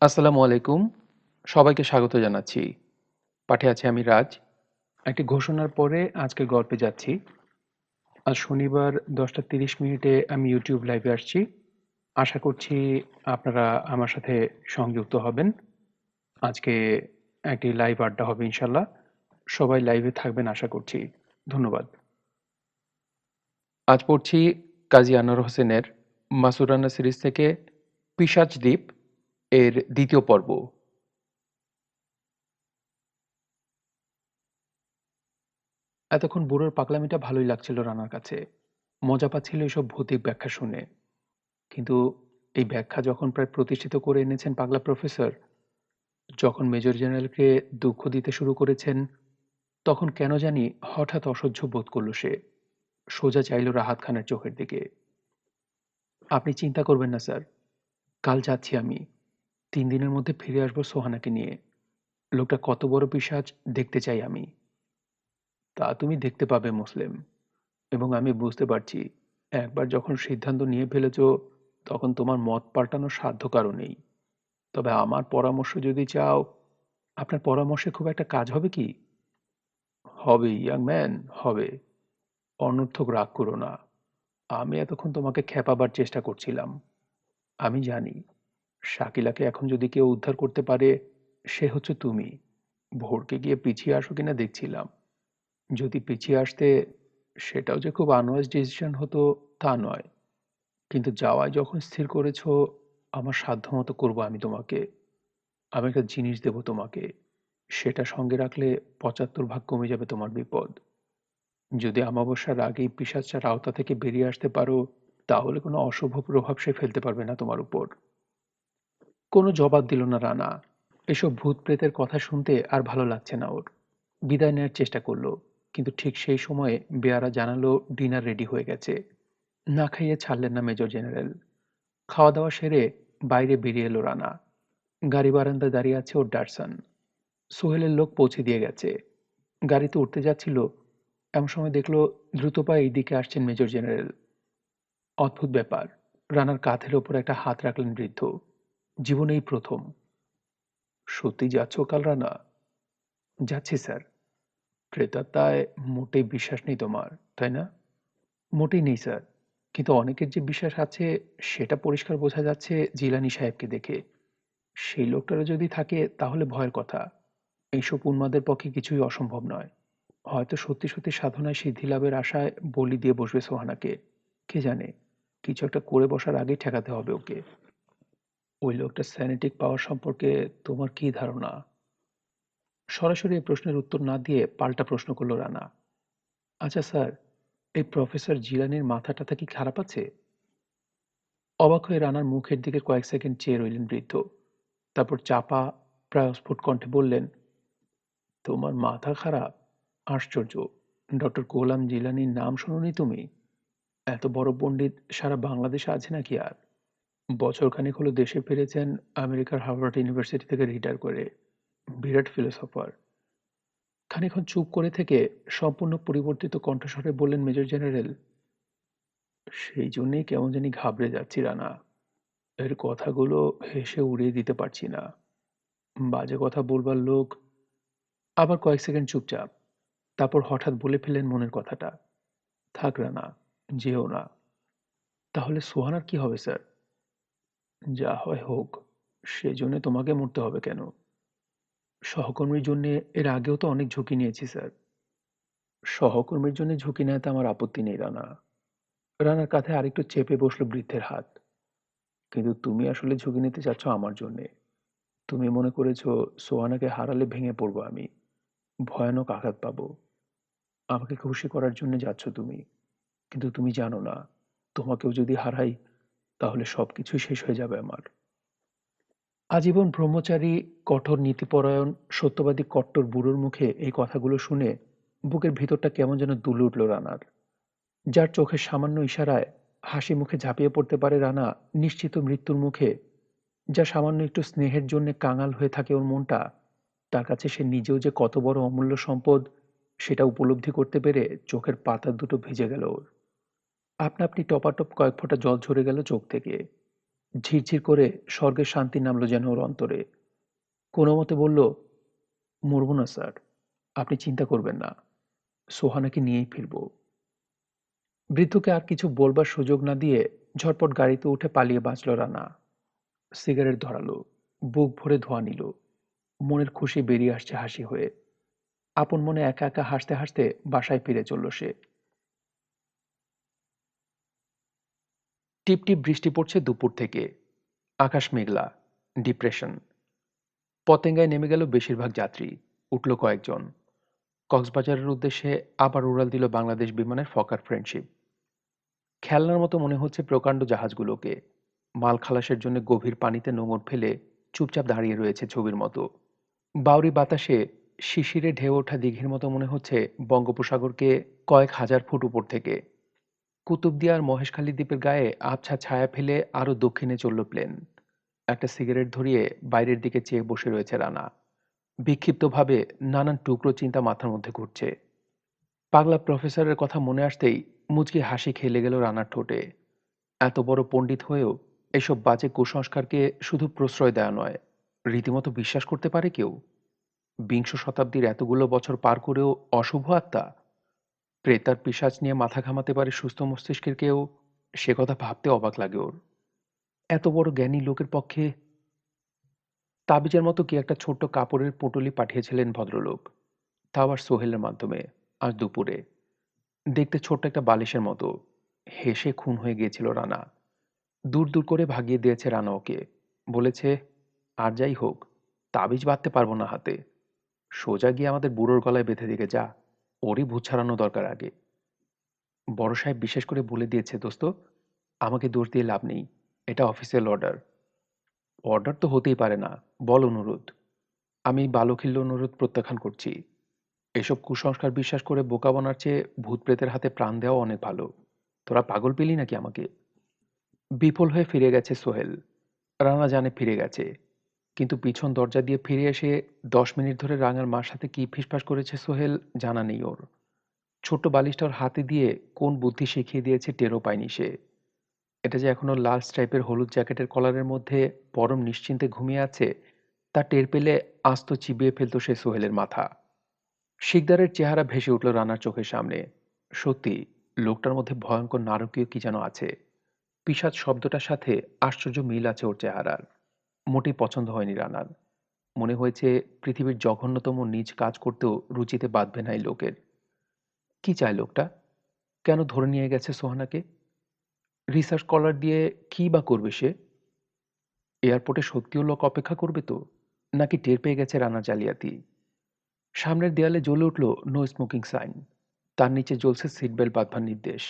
আসসালামু আলাইকুম। সবাইকে স্বাগত জানাচ্ছি। পাঠে আছি আমি রাজ। একটি ঘোষণার পরে আজকের গল্পে যাচ্ছি। আজ শনিবার 10টা 30 মিনিটে আমি ইউটিউব লাইভে আসছি। আশা করছি আপনারা আমার সাথে সংযুক্ত হবেন। আজকে একটি লাইভ আড্ডা হবে ইনশাল্লাহ। সবাই লাইভে থাকবেন আশা করছি। ধন্যবাদ। আজ পড়ছি কাজী আনোয়ার হোসেনের মাসুরানা সিরিজ থেকে পিশাচ দ্বীপ এর দ্বিতীয় পর্ব। এতক্ষণ বুড়োর পাগলামিটা ভালোই লাগছিল রানার কাছে। মজা পাচ্ছিল এসব ভৌতিক ব্যাখ্যা শুনে। কিন্তু এই ব্যাখ্যা যখন প্রায় প্রতিষ্ঠিত করে এনেছেন পাগলা প্রফেসর, যখন মেজর জেনারেলকে দুঃখ দিতে শুরু করেছেন, তখন কেন জানি হঠাৎ অসহ্য বোধ করল সে। সোজা চাইল রাহাত খানের চোখের দিকে। আপনি চিন্তা করবেন না স্যার, কাল যাচ্ছি আমি। 3 দিনের মধ্যে ফিরে আসবো সোহানাকে নিয়ে। লোকটা কত বড় পিশাচ দেখতে চাই আমি। তা তুমি দেখতে পাবে মুসলিম। এবং আমি বুঝতে পারছি, একবার যখন সিদ্ধান্ত নিয়ে ফেলেছ, তখন তোমার মত পাল্টানোর সাধ্য কারো নেই। তবে আমার পরামর্শ যদি চাও, আপনার পরামর্শে খুব একটা কাজ হবে কি? হবে ইয়াং ম্যান, হবে। অনর্থক রাগ করো না। আমি এতক্ষণ তোমাকে খেপাবার চেষ্টা করছিলাম। আমি জানি, শাকিলাকে এখন যদি কেউ উদ্ধার করতে পারে, সে হচ্ছে তুমি। ভোরকে গিয়ে পিছিয়ে আসো কিনা দেখছিলাম। যদি পিছিয়ে আসতে, সেটাও যে খুব আনওয়াইজ ডিসিশন হতো তা নয়। কিন্তু যাওয়ায় যখন স্থির করেছো, আমার সাধ্যমতো করবো আমি তোমাকে। আমি একটা জিনিস দেব তোমাকে। সেটা সঙ্গে রাখলে 75 ভাগ কমে যাবে তোমার বিপদ। যদি অমাবস্যার আগেই পিশাচটার আওতা থেকে বেরিয়ে আসতে পারো, তাহলে কোনো অশুভ প্রভাব সে ফেলতে পারবে না তোমার উপর। কোনো জবাব দিল না রানা। এসব ভূত প্রেতের কথা শুনতে আর ভালো লাগছে না ওর। বিদায় নেওয়ার চেষ্টা করলো, কিন্তু ঠিক সেই সময়ে বেয়ারা জানালো ডিনার রেডি হয়ে গেছে। না খাইয়ে ছাড়লেন না মেজর জেনারেল। খাওয়া দাওয়া সেরে বাইরে বেরিয়ে এলো রানা। গাড়ি বারান্দায় দাঁড়িয়ে আছে ওর ডারসান। সোহেলের লোক পৌঁছে দিয়ে গেছে। গাড়িতে উঠতে যাচ্ছিল, এমন সময় দেখলো দ্রুত পায়ে এইদিকে আসছেন মেজর জেনারেল। অদ্ভুত ব্যাপার, রানার কাঁধের ওপর একটা হাত রাখলেন বৃদ্ধ। জীবনেই প্রথম। সত্যি যাচ্ছ কাল রানা? যাচ্ছি স্যার। প্রেতাত্মায় মোটেই বিশ্বাস নেই তোমার, তাই না? মোটেই নেই স্যার, কিন্তু অনেকের যে বিশ্বাস আছে সেটা পরিষ্কার বোঝা যাচ্ছে জিলানি সাহেবকে দেখে। সেই লোকটারও যদি থাকে তাহলে ভয়ের কথা। এইসব উন্মাদের পক্ষে কিছুই অসম্ভব নয়। হয়তো সত্যি সত্যি সাধনায় সিদ্ধি লাভের আশায় বলি দিয়ে বসবে সোহানাকে। কে জানে, কিছু একটা করে বসার আগেই ঠেকাতে হবে ওকে। ওই লোকটা স্যানেটিক পাওয়ার সম্পর্কে তোমার কি ধারণা? সরাসরি এই প্রশ্নের উত্তর না দিয়ে পাল্টা প্রশ্ন করলো রানা। আচ্ছা স্যার, এই প্রফেসর জিলানির মাথাটা কি খারাপ আছে? অবাক হয়ে রানার মুখের দিকে কয়েক সেকেন্ড চেয়ে রইলেন বৃদ্ধ। তারপর চাপা, প্রায় অস্ফুট কণ্ঠে বললেন, তোমার মাথা খারাপ? আশ্চর্য! ডক্টর গোলাম জিলানির নাম শোনোনি তুমি? এত বড় পণ্ডিত সারা বাংলাদেশে আছে নাকি আর? বছরখানেক হলো দেশে ফিরেছেন আমেরিকার হার্ভার্ড ইউনিভার্সিটি থেকে রিটায়ার করে। বিরাট ফিলোসফার। খানিকক্ষণ চুপ করে থেকে সম্পূর্ণ পরিবর্তিত কণ্ঠস্বরে বললেন মেজর জেনারেল, সেই জন্যেই কেমন জানি ঘাবড়ে যাচ্ছি রানা। এর কথাগুলো হেসে উড়িয়ে দিতে পারছি না। বাজে কথা বলবার লোক। আবার কয়েক সেকেন্ড চুপচাপ। তারপর হঠাৎ বলে ফেললেন মনের কথাটা। থাক রানা, যেও না। তাহলে সোহানার কি হবে স্যার? যা হয় হোক, সেজন্য তোমাকে মরতে হবে কেন? সহকর্মীর জন্য এর আগেও তো অনেক ঝুঁকি নিয়েছি স্যার। সহকর্মীর জন্য ঝুঁকি নেওয়াতে আমার আপত্তি নেই রানা। রানার কাঁধে আরেকটু চেপে বসলো বৃদ্ধের হাত। কিন্তু তুমি আসলে ঝুঁকি নিতে চাচ্ছ আমার জন্যে। তুমি মনে করেছো সোহানাকে হারালে ভেঙে পড়বো আমি, ভয়ানক আঘাত পাবো। আমাকে খুশি করার জন্য যাচ্ছ তুমি, কিন্তু তুমি জানো না, তোমাকেও যদি হারাই, তাহলে সবকিছুই শেষ হয়ে যাবে আমার। আজীবন ব্রহ্মচারী, কঠোর নীতিপরায়ণ, সত্যবাদী কট্টর বুড়োর মুখে এই কথাগুলো শুনে বুকের ভিতরটা কেমন যেন দুলে উঠল রানার। যার চোখের সামান্য ইশারায় হাসি মুখে ঝাঁপিয়ে পড়তে পারে রানা নিশ্চিত মৃত্যুর মুখে, যা সামান্য একটু স্নেহের জন্য কাঙাল হয়ে থাকে ওর মনটা, তার কাছে সে নিজেও যে কত বড় অমূল্য সম্পদ, সেটা উপলব্ধি করতে পেরে চোখের পাতা দুটো ভিজে গেল ওর। আপনা আপনি টপাটপ কয়েক ফোঁটা জল ঝরে গেল চোখ থেকে। ঝিরঝির করে স্বর্গের শান্তি নামলো যেন ওর অন্তরে। কোনো মতে বলল, মরবো না স্যার, আপনি চিন্তা করবেন না, সোহানাকে নিয়েই ফিরবো। বৃদ্ধকে আর কিছু বলবার সুযোগ না দিয়ে ঝটপট গাড়িতে উঠে পালিয়ে বাঁচল রানা। সিগারেট ধরালো, বুক ভরে ধোঁয়া নিল, মনের খুশি বেরিয়ে আসছে হাসি হয়ে। আপন মনে একা একা হাসতে হাসতে বাসায় ফিরে চলল সে। টিপ টিপ বৃষ্টি পড়ছে দুপুর থেকে। আকাশ মেঘলা, ডিপ্রেশন। পতেঙ্গায় নেমে গেল বেশিরভাগ যাত্রী, উঠল কয়েকজন। কক্সবাজারের উদ্দেশ্যে আবার উড়াল দিল বাংলাদেশ বিমানের ফকার ফ্রেন্ডশিপ। খেলনার মতো মনে হচ্ছে প্রকাণ্ড জাহাজগুলোকে। মাল খালাসের জন্য গভীর পানিতে নোঙর ফেলে চুপচাপ দাঁড়িয়ে রয়েছে ছবির মতো। বাউরি বাতাসে শিশিরে ঢেউ ওঠা দিঘির মতো মনে হচ্ছে বঙ্গোপসাগরকে কয়েক হাজার ফুট উপর থেকে। কুতুবদিয়া আর মহেশখালী দ্বীপের গায়ে আবছা ছায়া ফেলে আরো দক্ষিণে চলল প্লেন। একটা সিগারেট ধরিয়ে বাইরের দিকে চেয়ে বসে রয়েছে রানা। বিক্ষিপ্তভাবে নানান টুকরো চিন্তা মাথার মধ্যে ঘুরছে। পাগলা প্রফেসরের কথা মনে আসতেই মুচকি হাসি খেলে গেল রানার ঠোঁটে। এত বড় পণ্ডিত হয়েও এসব বাজে কুসংস্কারকে শুধু প্রশ্রয় দেওয়া নয়, রীতিমতো বিশ্বাস করতে পারে কেউ? বিংশ শতাব্দীর এতগুলো বছর পার করেও অশুভ আত্মা, প্রেতার পিশাচ নিয়ে মাথা ঘামাতে পারে সুস্থ মস্তিষ্কের কেউ? সে কথা ভাবতে অবাক লাগে ওর। এত বড় জ্ঞানী লোকের পক্ষে। তাবিজের মতো কি একটা ছোট্ট কাপড়ের পুঁটুলি পাঠিয়েছিলেন ভদ্রলোক, তাও আবার সোহেলের মাধ্যমে, আজ দুপুরে। দেখতে ছোট্ট একটা বালিশের মতো। হেসে খুন হয়ে গিয়েছিল রানা। দূর দূর করে ভাগিয়ে দিয়েছে রানা ওকে। বলেছে, আর যাই হোক, তাবিজ বাঁধতে পারবো না হাতে, সোজা গিয়ে আমাদের বুড়োর গলায় বেঁধে দিকে যা, ওরই ভূত ছাড়ানো দরকার আগে। বড় সাহেব বিশেষ করে বলে দিয়েছে দোস্ত, আমাকে দোষ দিয়ে লাভ নেই, এটা অফিসিয়াল অর্ডার। অর্ডার তো হতেই পারে না, বল অনুরোধ। আমি বালখিল্য অনুরোধ প্রত্যাখ্যান করছি। এসব কুসংস্কার বিশ্বাস করে বোকা বানার চেয়ে ভূত প্রেতের হাতে প্রাণ দেওয়া অনেক ভালো। তোরা পাগল পেলি নাকি আমাকে? বিফল হয়ে ফিরে গেছে সোহেল। রানা জানে ফিরে গেছে, কিন্তু পিছন দরজা দিয়ে ফিরে এসে 10 মিনিট ধরে রাঙার মার সাথে কি ফিসফাস করেছে সোহেল জানা নেই ওর। ছোট্ট বালিশটা ওর হাতে দিয়ে কোন বুদ্ধি শিখিয়ে দিয়েছে টেরও পায়নি সে। এটা যে এখনো লাল স্ট্রাইপের হলুদ জ্যাকেটের কলারের মধ্যে পরম নিশ্চিন্তে ঘুমিয়ে আছে, তা টের পেলে আস্ত চিবিয়ে ফেলত সে সোহেলের মাথা। শিকদারের চেহারা ভেসে উঠল রানার চোখের সামনে। সত্যি, লোকটার মধ্যে ভয়ঙ্কর নারকীয় কি যেন আছে। পিশাচ শব্দটার সাথে আশ্চর্য মিল আছে ওর চেহারার। মোটেই পছন্দ হয়নি রানার। মনে হয়েছে পৃথিবীর জঘন্যতম নীচ কাজ করতেও রুচিতে বাঁধবে না এই লোকের। কি চায় লোকটা? কেন ধরে নিয়ে গেছে সোহানাকে? রিসার্চ স্কলার দিয়ে কী বা করবে সে? এয়ারপোর্টে সত্যিও লোক অপেক্ষা করবে তো, নাকি টের পেয়ে গেছে রানার জালিয়াতি? সামনের দেয়ালে জ্বলে উঠল নো স্মোকিং সাইন। তার নিচে জ্বলছে সিট বেল্ট বাঁধবার নির্দেশ।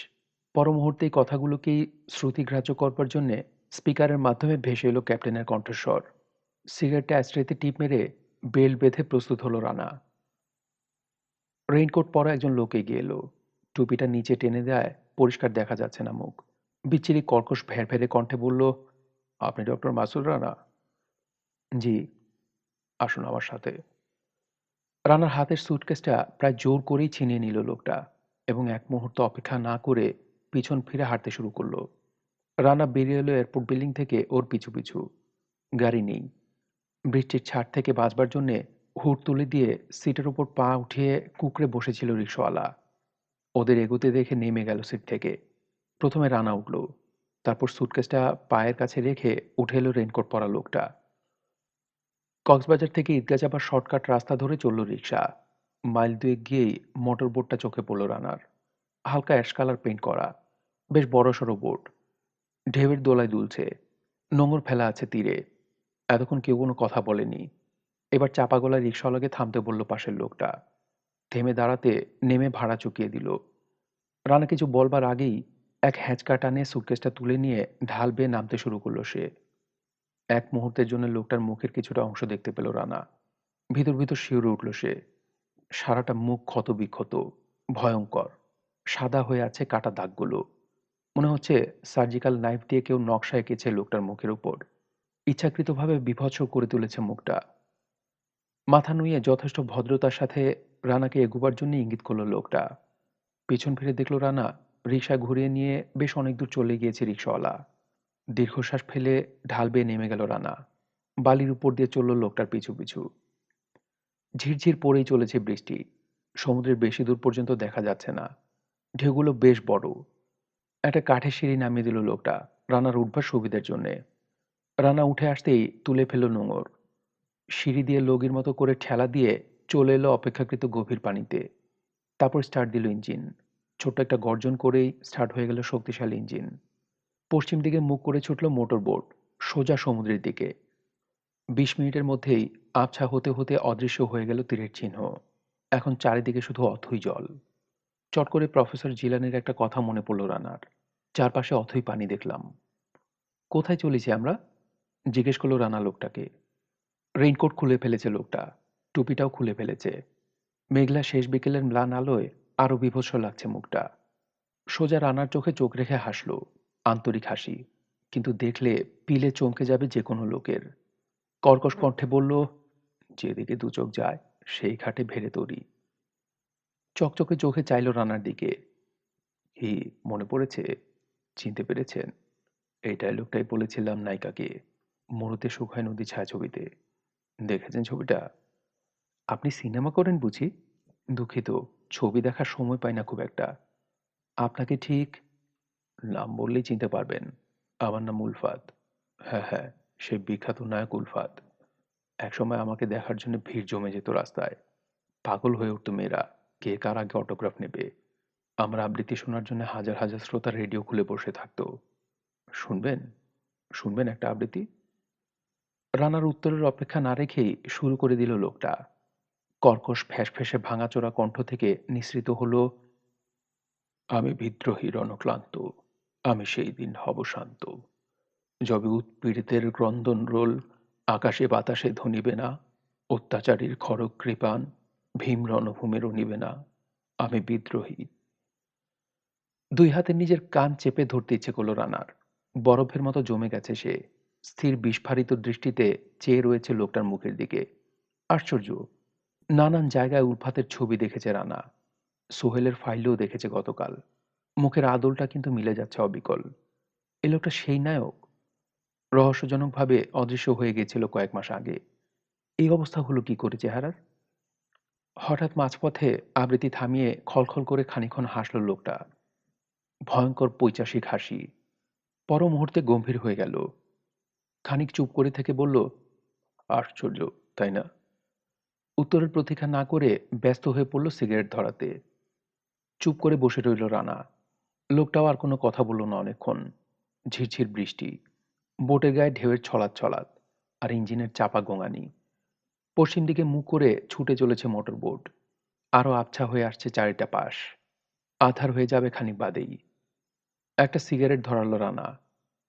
পর মুহূর্তেই কথাগুলোকেই শ্রুতিগ্রাহ্য করবার জন্যে স্পিকারের মাধ্যমে ভেসে এলো ক্যাপ্টেনের কণ্ঠস্বর। সিগারেটটা অ্যাস্ট্রেতে টিপ মেরে বেল্ট বেঁধে প্রস্তুত হলো রানা। রেইনকোট পরা একজন লোক এগিয়ে এলো। টুপিটা নিচে টেনে দেয়, পরিষ্কার দেখা যাচ্ছে না মুখ। বিচ্ছিরি কর্কশ ভ্যারভ্যারে কণ্ঠে বলল, আপনি ডক্টর মাসুদ রানা? জি, আসুন আমার সাথে। রানার হাতের সুটকেসটা প্রায় জোর করেই ছিনিয়ে নিল লোকটা, এবং এক মুহূর্ত অপেক্ষা না করে পিছন ফিরে হাঁটতে শুরু করলো। রানা বেরিয়ে এলো এয়ারপোর্ট বিল্ডিং থেকে ওর পিছু পিছু। গাড়ি নেই। বৃষ্টির ছাট থেকে বাঁচবার জন্যে হুড তুলে দিয়ে সিটের ওপর পা উঠিয়ে কুঁকড়ে বসেছিল রিক্সাওয়ালা। ওদের এগোতে দেখে নেমে গেল সিট থেকে। প্রথমে রানা উঠল, তারপর সুটকেসটা পায়ের কাছে রেখে উঠে এলো রেনকোট পরা লোকটা। কক্সবাজার থেকে ঈদগাহ যাবার শর্টকাট রাস্তা ধরে চলল রিক্সা। মাইল দুয়েক গিয়েই মোটর বোটটা চোখে পড়ল রানার। হালকা অ্যাশ কালার পেইন্ট করা, বেশ বড়সড় বোট। ঢেউয়ের দোলায় দুলছে। নোঙর ফেলা আছে তীরে। এতক্ষণ কেউ কোনো কথা বলেনি। এবার চাপা গলায় রিক্সাওয়ালাকে থামতে বলল পাশের লোকটা। থেমে দাঁড়াতে নেমে ভাড়া চুকিয়ে দিল। রানা কিছু বলবার আগেই এক হ্যাঁচকা টানে সুটকেসটা তুলে নিয়ে ঢাল বেয়ে নামতে শুরু করলো সে। এক মুহূর্তের জন্য লোকটার মুখের কিছুটা অংশ দেখতে পেল রানা। ভিতর ভিতর শিউরে উঠল সে। সারাটা মুখ ক্ষত বিক্ষত, ভয়ঙ্কর। সাদা হয়ে আছে কাটা দাগগুলো। মনে হচ্ছে সার্জিক্যাল নাইফ দিয়ে কেউ নকশা এঁকেছে লোকটার মুখের উপর। ইচ্ছাকৃতভাবে বীভৎস করে তুলেছে মুখটা। মাথা নুইয়ে যথেষ্ট ভদ্রতার সাথে রানাকে এগুবার জন্য ইঙ্গিত করল লোকটা। পিছন ফিরে দেখল রানা রিকশা ঘুরিয়ে নিয়ে বেশ অনেক দূর চলে গিয়েছে রিকশাওয়ালা। দীর্ঘশ্বাস ফেলে ঢাল বেয়ে নেমে গেল রানা। বালির উপর দিয়ে চলল লোকটার পিছু পিছু। ঝিরঝির পড়েই চলেছে বৃষ্টি। সমুদ্রের বেশি দূর পর্যন্ত দেখা যাচ্ছে না। ঢেউগুলো বেশ বড়। একটা কাঠের সিঁড়ি নামিয়ে দিল লোকটা, রানার উঠবার সুবিধার জন্যে। রানা উঠে আসতেই তুলে ফেলল নোঙর। সিঁড়ি দিয়ে লগির মতো করে ঠেলা দিয়ে চলে এলো অপেক্ষাকৃত গভীর পানিতে। তারপর স্টার্ট দিল ইঞ্জিন। ছোট্ট একটা গর্জন করেই স্টার্ট হয়ে গেল শক্তিশালী ইঞ্জিন। পশ্চিম দিকে মুখ করে ছুটল মোটর বোট, সোজা সমুদ্রের দিকে। ২০ মিনিটের মধ্যেই আবছা হতে হতে অদৃশ্য হয়ে গেল তীরের চিহ্ন। এখন চারিদিকে শুধু অথই জল। চট করে প্রফেসর জিলানের একটা কথা মনে পড়ল রানার। চারপাশে অথই পানি দেখলাম। কোথায় চলেছি আমরা? জিজ্ঞেস করলো রানা লোকটাকে। রেইনকোট খুলে ফেলেছে লোকটা, টুপিটাও খুলে ফেলেছে। মেঘলা শেষ বিকেলের ম্লান আলোয় আরো বীভৎস লাগছে মুখটা। সোজা রানার চোখে চোখ রেখে হাসলো, আন্তরিক হাসি, কিন্তু দেখলে পিলে চমকে যাবে যে কোনো লোকের। কর্কশ কণ্ঠে বলল, যেদিকে দু চোখ যায় সেই ঘাটে ভেড়ে তরি। চকচকে চোখে চাইল রানার দিকে। কি মনে পড়েছে? চিনতে পেরেছেন? এই ডায়লগটাই বলেছিলাম নায়িকাকে, মরুতে শুকায় নদী ছায়াছবিতে। দেখেছেন ছবিটা? আপনি সিনেমা করেন বুঝি? দুঃখিত, ছবি দেখার সময় পাই না খুব একটা। আপনাকে ঠিক নাম বললেই চিনতে পারবেন। আমার নাম উলফাত। হ্যাঁ হ্যাঁ, সেই বিখ্যাত নায়ক উলফাত। একসময় আমাকে দেখার জন্য ভিড় জমে যেত রাস্তায়। পাগল হয়ে উঠত মেয়েরা, কে কার আগে অটোগ্রাফ নেবে। আমার আবৃত্তি শোনার জন্য হাজার হাজার শ্রোতা রেডিও খুলে বসে থাকতো। শুনবেন? শুনবেন একটা আবৃত্তি? রানার উত্তরের অপেক্ষা না রেখেই শুরু করে দিল লোকটা। কর্কশ ফ্যাঁসফেঁসে ভাঙাচোরা কণ্ঠ থেকে নিঃসৃত হলো, আমি বিদ্রোহী রণক্লান্ত, আমি সেই দিন হব শান্ত। যবে উৎপীড়িতের ক্রন্দন রোল আকাশে বাতাসে ধ্বনিবে না, অত্যাচারীর খড়গ কৃপাণ ভীম রণভূমে রণিবে না, আমি বিদ্রোহী। দুই হাতে নিজের কান চেপে ধরতে ইচ্ছে করল রানার। বরফের মতো জমে গেছে সে। স্থির বিস্ফারিত দৃষ্টিতে চেয়ে রয়েছে লোকটার মুখের দিকে। আশ্চর্য, নানান জায়গায় উলফাতের ছবি দেখেছে রানা। সোহেলের ফাইলেও দেখেছে গতকাল। মুখের আদলটা কিন্তু মিলে যাচ্ছে অবিকল। এ লোকটা সেই নায়ক, রহস্যজনকভাবে অদৃশ্য হয়ে গিয়েছিল কয়েক মাস আগে। এই অবস্থা হলো কি করে চেহারার? হঠাৎ মাঝপথে আবৃত্তি থামিয়ে খলখল করে খানিকক্ষণ হাসল লোকটা। ভয়ঙ্কর পৈশাসিক হাসি। পর মুহূর্তে গম্ভীর হয়ে গেল। খানিক চুপ করে থেকে বলল, আশ্চর্য, তাই না? উত্তরের প্রতীক্ষা না করে ব্যস্ত হয়ে পড়ল সিগারেট ধরাতে। চুপ করে বসে রইল রানা। লোকটাও আর কোনো কথা বলল না অনেকক্ষণ। ঝিরঝির বৃষ্টি, বোটের গায়ে ঢেউয়ের ছলাৎ ছলাৎ, আর ইঞ্জিনের চাপা গোঙানি। পশ্চিম দিকে মুখ করে ছুটে চলেছে মোটর বোট। আরো আবছা হয়ে আসছে চারিটা পাশ। আধার হয়ে যাবে খানিক বাদেই। একটা সিগারেট ধরালো রানা।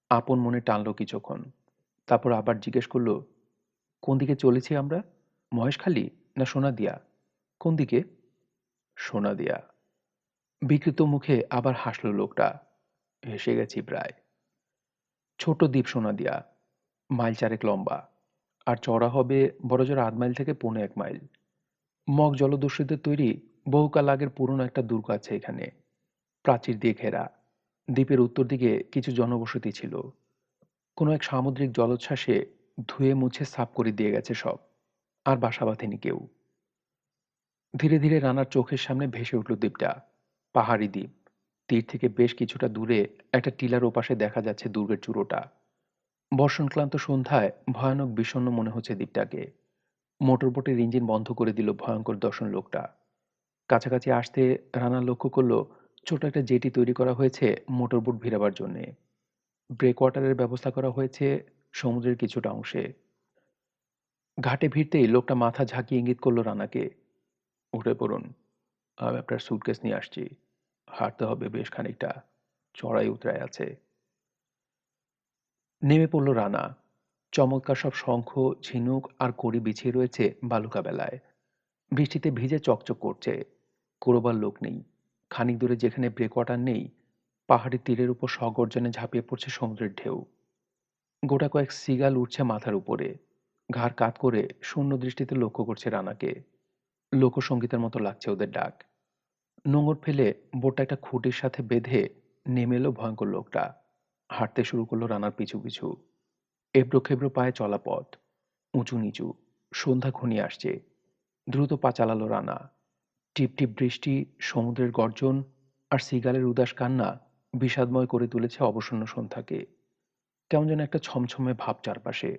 আপন মনে টানল কিছুক্ষণ। তারপর আবার জিজ্ঞেস করল, কোন দিকে চলেছি আমরা? মহেশখালী না সোনাদিয়া? কোন দিকে? সোনাদিয়া। বিকৃত মুখে আবার হাসল লোকটা। হেসে গেছি প্রায়। ছোট দ্বীপ সোনাদিয়া, মাইল চারেক লম্বা, আর চওড়া হবে বড়জোর ৮ মাইল থেকে ১.৫ মাইল। মগ জলদস্যুদের তৈরি বহুকাল আগের পুরনো একটা দুর্গ আছে এখানে, প্রাচীর দিয়ে ঘেরা। দ্বীপের উত্তর দিকে কিছু জনবসতি ছিল। কোনো এক সামুদ্রিক জলোচ্ছ্বাসে ধুয়ে মুছে সাফ করে দিয়ে গেছে সব, আর বাসা বাঁধেনি কেউ। ধীরে ধীরে রানার চোখের সামনে ভেসে উঠল দ্বীপটা। পাহাড়ি দ্বীপ। তীর থেকে বেশ কিছুটা দূরে একটা টিলার ওপাশে দেখা যাচ্ছে দুর্গের চূড়োটা। বর্ষণক্লান্ত সন্ধ্যায় ভয়ানক বিষণ্ণ মনে হচ্ছে দ্বীপটাকে। মোটরবোটের ইঞ্জিন বন্ধ করে দিল ভয়ঙ্কর দর্শন লোকটা। কাছাকাছি আসতে রানা লক্ষ্য করল ছোট একটা জেটি তৈরি করা হয়েছে মোটরবোট ভিড়াবার জন্যে। ব্রেকওয়াটারের ব্যবস্থা করা হয়েছে সমুদ্রের কিছুটা অংশে। ঘাটে ভিড়তেই লোকটা মাথা ঝাঁকিয়ে ইঙ্গিত করল রানাকে, উঠে পড়ুন, আমি আপনার সুটকেস নিয়ে আসছি। হাঁটতে হবে বেশ খানিকটা, চড়াই উতরাই আছে। নেমে পড়ল রানা। চমৎকার সব শঙ্খ, ঝিনুক আর কড়ি বিছিয়ে রয়েছে বালুকা বেলায়। বৃষ্টিতে ভিজে চকচক করছে। কুড়োবার লোক নেই। খানিক দূরে যেখানে ব্রেকওয়াটার নেই, পাহাড়ি তীরের উপর সগর্জনে ঝাঁপিয়ে পড়ছে সমুদ্রের ঢেউ। গোটা কয়েক সিগাল উঠছে মাথার উপরে। ঘাড় কাত করে শূন্য দৃষ্টিতে লক্ষ্য করছে রানাকে। লোকসঙ্গীতের মতো লাগছে ওদের ডাক। নোঙর ফেলে বোটটা একটা খুঁটির সাথে বেঁধে নেমে এলো ভয়ঙ্কর লোকটা। হাঁটতে শুরু করলো রানার পিছু পিছু। এবড়ো খেবড়ো পায়ে চলা পথ, উঁচু নিচু। সন্ধ্যা ঘনিয়ে আসছে। দ্রুত পা চালালো রানা। টিপ টিপ বৃষ্টি, সমুদ্রের গর্জন আর সিগালের উদাস কান্না বিষাদময় করে তুলেছে অবসন্ন সন্ধ্যাকে। কেমন যেন একটা ছমছমে ভাব চারপাশে।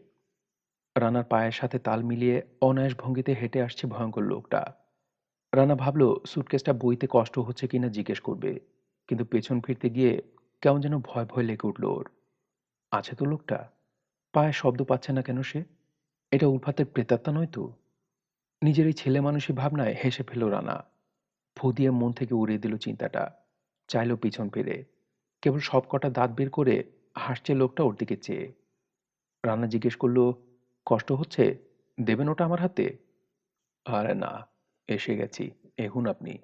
রানার পায়ের সাথে তাল মিলিয়ে অনায়াস ভঙ্গিতে হেঁটে আসছে ভয়ঙ্কর লোকটা। রানা ভাবল সুটকেসটা বইতে কষ্ট হচ্ছে কিনা জিজ্ঞেস করবে, কিন্তু পেছন ফিরতে গিয়ে কেমন যেন ভয় ভয় লেগে উঠল ওর। আছে তো লোকটা, পায়ে শব্দ পাচ্ছে না কেন সে? এটা উলফাতের প্রেতাত্মা নয় তো? নিজের এই ছেলে মানুষই ভাবনায় হেসে ফেল রানা। ফু দিয়ে মন থেকে উড়িয়ে দিল চিন্তাটা। চাইল পিছন ফিরে, কেবল সবকটা দাঁত বের করে হাসছে লোকটা ওর দিকে চেয়ে। রানা জিজ্ঞেস করল, কষ্ট হচ্ছে? দেবেন ওটা আমার হাতে? আরে না, এসে গেছি, এগুন আপনি।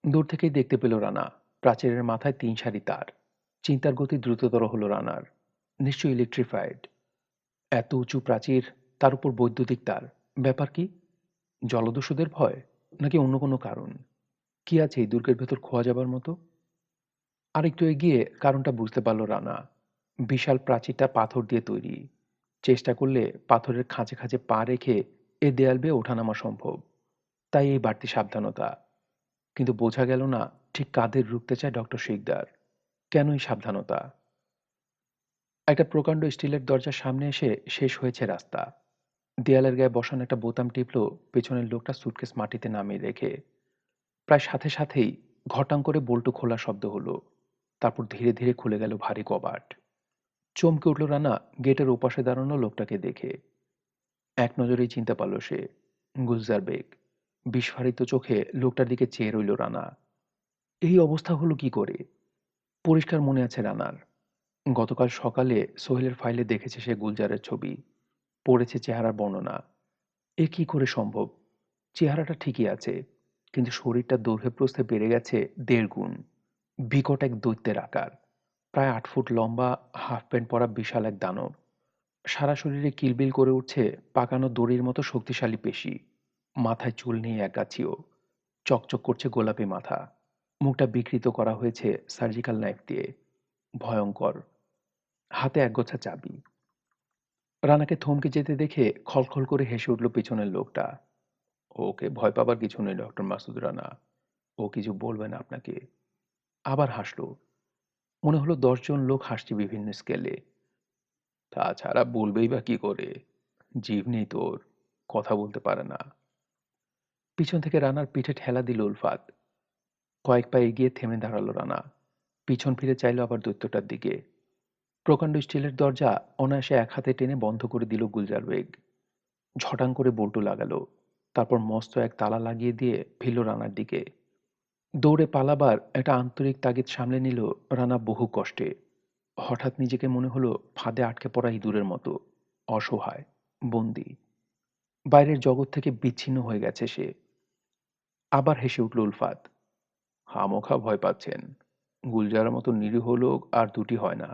দূর থেকেই দেখতে পেল রানা, প্রাচীরের মাথায় ৩ সারি তার। চিন্তার গতি দ্রুততর হলো রানার। নিশ্চয়ই ইলেকট্রিফাইড। এত উঁচু প্রাচীর, তার উপর বৈদ্যুতিক তার। ব্যাপার কি? জলদস্যুদের ভয়? নাকি অন্য কোনো কারণ? কি আছে এই দুর্গের ভেতর খোয়া যাবার মতো? আরেকটু এগিয়ে কারণটা বুঝতে পারল রানা। বিশাল প্রাচীরটা পাথর দিয়ে তৈরি। চেষ্টা করলে পাথরের খাঁজে খাঁজে পা রেখে এ দেয়াল বেয়ে ওঠানামা সম্ভব। তাই এই বাড়তি সাবধানতা। কিন্তু বোঝা গেল না ঠিক কাদের রুখতে চায় ডক্টর শিকদার। কেন এই সাবধানতা? একটা প্রকাণ্ড স্টিলের দরজার সামনে এসে শেষ হয়েছে রাস্তা। দেয়ালের গায়ে বসানো একটা বোতাম টিপল পেছনের লোকটা সুটকেস মাটিতে নামিয়ে রেখে। প্রায় সাথে সাথেই ঘটাং করে বল্টু খোলার শব্দ হলো। তারপর ধীরে ধীরে খুলে গেল ভারী কবাট। চমকে উঠল রানা গেটের ওপাশে দাঁড়ানো লোকটাকে দেখে। এক নজরেই চিনতে পারল সে গুলজার বেগ। বিস্ফারিত চোখে লোকটার দিকে চেয়ে রইল রানা। এই অবস্থা হলো কি করে? পরিষ্কার মনে আছে রানার। গতকাল সকালে সোহেলের ফাইলে দেখেছে সে গুলজারের ছবি, পড়েছে চেহারার বর্ণনা। এ কি করে সম্ভব? চেহারাটা ঠিকই আছে, কিন্তু শরীরটা দৈর্ঘ্যে প্রস্থে বেড়ে গেছে ১.৫ গুণ। বিকট এক দৈত্যের আকার। প্রায় ৮ ফুট লম্বা, হাফ প্যান্ট পরা বিশাল এক দানব। সারা শরীরে কিলবিল করে উঠছে পাকানো দড়ির মতো শক্তিশালী পেশি। মাথায় চুল নেই একগাছিও। চকচক করছে গোলাপি মাথা। মুখটা বিকৃত করা হয়েছে সার্জিক্যাল নাইফ দিয়ে। ভয়ঙ্কর। হাতে একগোছা চাবি। রানাকে থমকে যেতে দেখে খলখল করে হেসে উঠল পেছনের লোকটা। ওকে ভয় পাবার কিছু নেই ডক্টর মাসুদ রানা। ও কিছু বলবে না আপনাকে। আবার হাসলো। মনে হলো ১০ জন লোক হাসছে বিভিন্ন স্কেলে। তাছাড়া বলবেই বা কি করে? জিভ নেই তোর, কথা বলতে পারে না। পিছন থেকে রানার পিঠে ঠেলা দিল উলফাত। কয়েক পা এগিয়ে থেমে দাঁড়ালো রানা। পিছন ফিরে চাইল আবার দৈত্যটার দিকে। প্রকাণ্ড স্টিলের দরজা অনায়াসে এক হাতে টেনে বন্ধ করে দিল গুলজার বেগ। ঝটাং করে বল্টু লাগালো। তারপর মস্ত এক তালা লাগিয়ে দিয়ে ফিরল রানার দিকে। দৌড়ে পালাবার একটা আন্তরিক তাগিদ সামলে নিল রানা বহু কষ্টে। হঠাৎ নিজেকে মনে হলো ফাঁদে আটকে পড়া ইঁদুরের মতো। অসহায়। বন্দী। বাইরের জগৎ থেকে বিচ্ছিন্ন হয়ে গেছে সে। আবার হেসে উঠল উলফাত। খামোখা ভয় পাচ্ছেন। গুলজারের মতো নিরীহ লোক আর দুটি হয় না।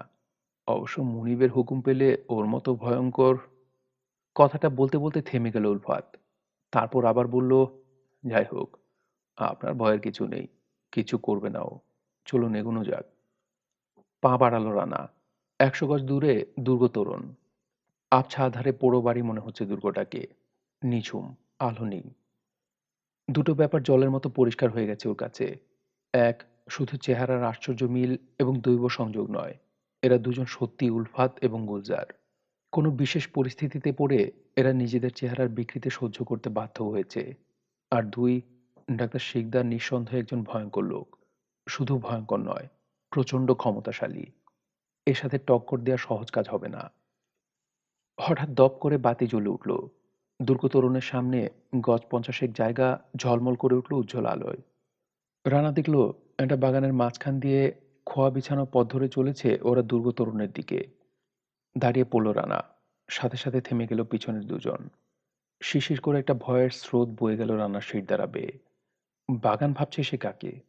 অবশ্য মুনিবের হুকুম পেলে ওর মতো ভয়ঙ্কর। কথাটা বলতে বলতে থেমে গেল উলফাত। তারপর আবার বলল, যাই হোক, আপনার ভয়ের কিছু নেই। কিছু করবে না ও। চলুন এগোনো যাক। পা বাড়ালো রানা। ১০০ গজ দূরে দুর্গ তোরণ। আবছা আধারে পোড়ো বাড়ি মনে হচ্ছে দুর্গটাকে। নিঝুম। আলো নেই। দুটো ব্যাপার জলের মতো পরিষ্কার হয়ে গেছে ওর কাছে। এক, শুধু চেহারার আশ্চর্য মিল এবং দৈব সংযোগ নয়। এরা দুজন সত্যিই উলফাত এবং গুলজার। কোনো বিশেষ পরিস্থিতিতে পড়ে এরা নিজেদের চেহারার বিকৃতি সহ্য করতে বাধ্য হয়েছে। আর দুই, ডাক্তার শিকদার নিঃসন্দেহে একজন ভয়ঙ্কর লোক। শুধু ভয়ঙ্কর নয়, প্রচণ্ড ক্ষমতাশালী। এর সাথে টক্কর দেওয়া সহজ কাজ হবে না। হঠাৎ দপ করে বাতি জ্বলে উঠল। দুর্গতরুণের সামনে গজ ৫০ জায়গা ঝলমল করে উঠল উজ্জ্বল আলোয়। রানা দেখল একটা বাগানের মাঝখান দিয়ে খোয়া বিছানো পথ ধরে চলেছে ওরা দুর্গতরুণের দিকে। দাঁড়িয়ে পড়ল রানা। সাথে সাথে থেমে গেল পিছনের দুজন। শিশির করে একটা ভয়ের স্রোত বয়ে গেল রানার শিরদাঁড়া বেয়ে। বাগান ভাবছে সে কাকে?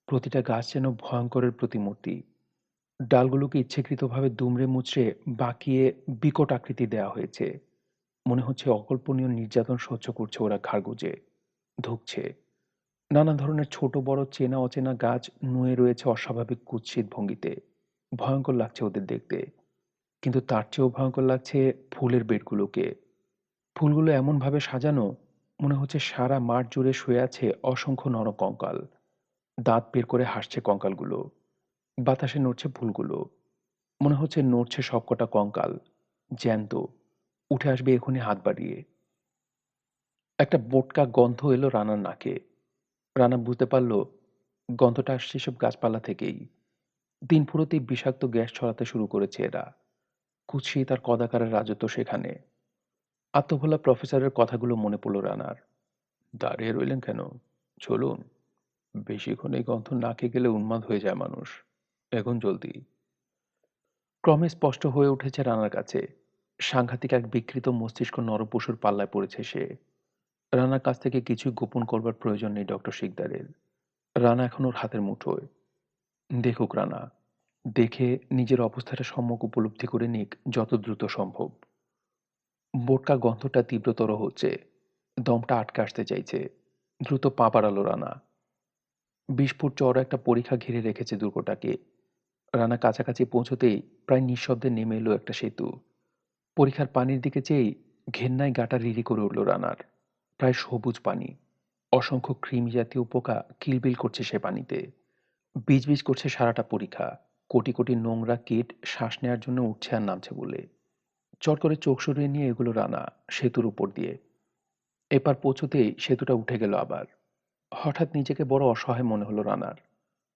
প্রতিটা গাছ যেন ভয়ঙ্করের প্রতিমূর্তি। ডালগুলোকে ইচ্ছাকৃতভাবে দুমড়ে মুচড়ে বাঁকিয়ে বিকট আকৃতি দেওয়া হয়েছে। মনে হচ্ছে অকল্পনীয় নির্যাতন সহ্য করছে ওরা ঘাড় গুঁজে। ধুঁকছে। নানা ধরনের ছোট বড় চেনা অচেনা গাছ নুয়ে রয়েছে অস্বাভাবিক কুৎসিত ভঙ্গিতে। ভয়ঙ্কর লাগছে ওদের দেখতে। কিন্তু তার চেয়েও ভয়ঙ্কর লাগছে ফুলের বেডগুলোকে। ফুলগুলো এমনভাবে সাজানো, মনে হচ্ছে সারা মাঠ জুড়ে শুয়ে আছে অসংখ্য নরকঙ্কাল। দাঁত বের করে হাসছে কঙ্কালগুলো। বাতাসে নড়ছে ফুলগুলো। মনে হচ্ছে নড়ছে সবকটা কঙ্কাল। জ্যান্ত। উঠে আসবে এখনই হাত বাড়িয়ে। একটা বোটকা গন্ধ এলো রানার নাকে। রানা বুঝতে পারল গন্ধটা আসছে এসব গাছপালা থেকেই। দিন ফুরোতেই বিষাক্ত গ্যাস ছড়াতে শুরু করেছে এরা। কুৎসিত আর কদাকারের রাজত্ব সেখানে। আত্মভোলা প্রফেসরের কথাগুলো মনে পড়ল রানার। দাঁড়িয়ে রইলেন কেন? চলুন। বেশিক্ষণ এই গন্ধ নাকে গেলে উন্মাদ হয়ে যায় মানুষ। এখন জলদি। ক্রমে স্পষ্ট হয়ে উঠেছে রানার কাছে। সাংঘাতিক এক বিকৃত মস্তিষ্ক নরপশুর পাল্লায় পড়েছে সে। রানার কাছ থেকে কিছুই গোপন করবার প্রয়োজন নেই ডক্টর শিকদারের। রানা এখন ওর হাতের মুঠোয়। দেখুক রানা। দেখে নিজের অবস্থাটা সম্যক উপলব্ধি করে নিক যত দ্রুত সম্ভব। বোটকা গন্ধটা তীব্রতর হচ্ছে। দমটা আটকে আসতে চাইছে। দ্রুত পা বাড়ালো রানা। ২০ ফুট চওড়া একটা পরিখা ঘিরে রেখেছে দুর্গটাকে। রানা কাছাকাছি পৌঁছতেই প্রায় নিঃশব্দে নেমে এলো একটা সেতু। পরিখার পানির দিকে চেয়েই ঘেন্নায় গাটা রিরি করে উঠল রানার। প্রায় সবুজ পানি। অসংখ্য কৃমি জাতীয় পোকা কিলবিল করছে সে পানিতে। বিজবিজ করছে সারাটা পরিখা। কোটি কোটি নোংরা কীট শ্বাস নেয়ার জন্য উঠছে আর নামছে বলে। চট করে চোখ সরিয়ে নিয়ে এগুলো রানা সেতুর উপর দিয়ে। এপার পৌঁছতেই সেতুটা উঠে গেল আবার। হঠাৎ নিজেকে বড় অসহায় মনে হলো রানার।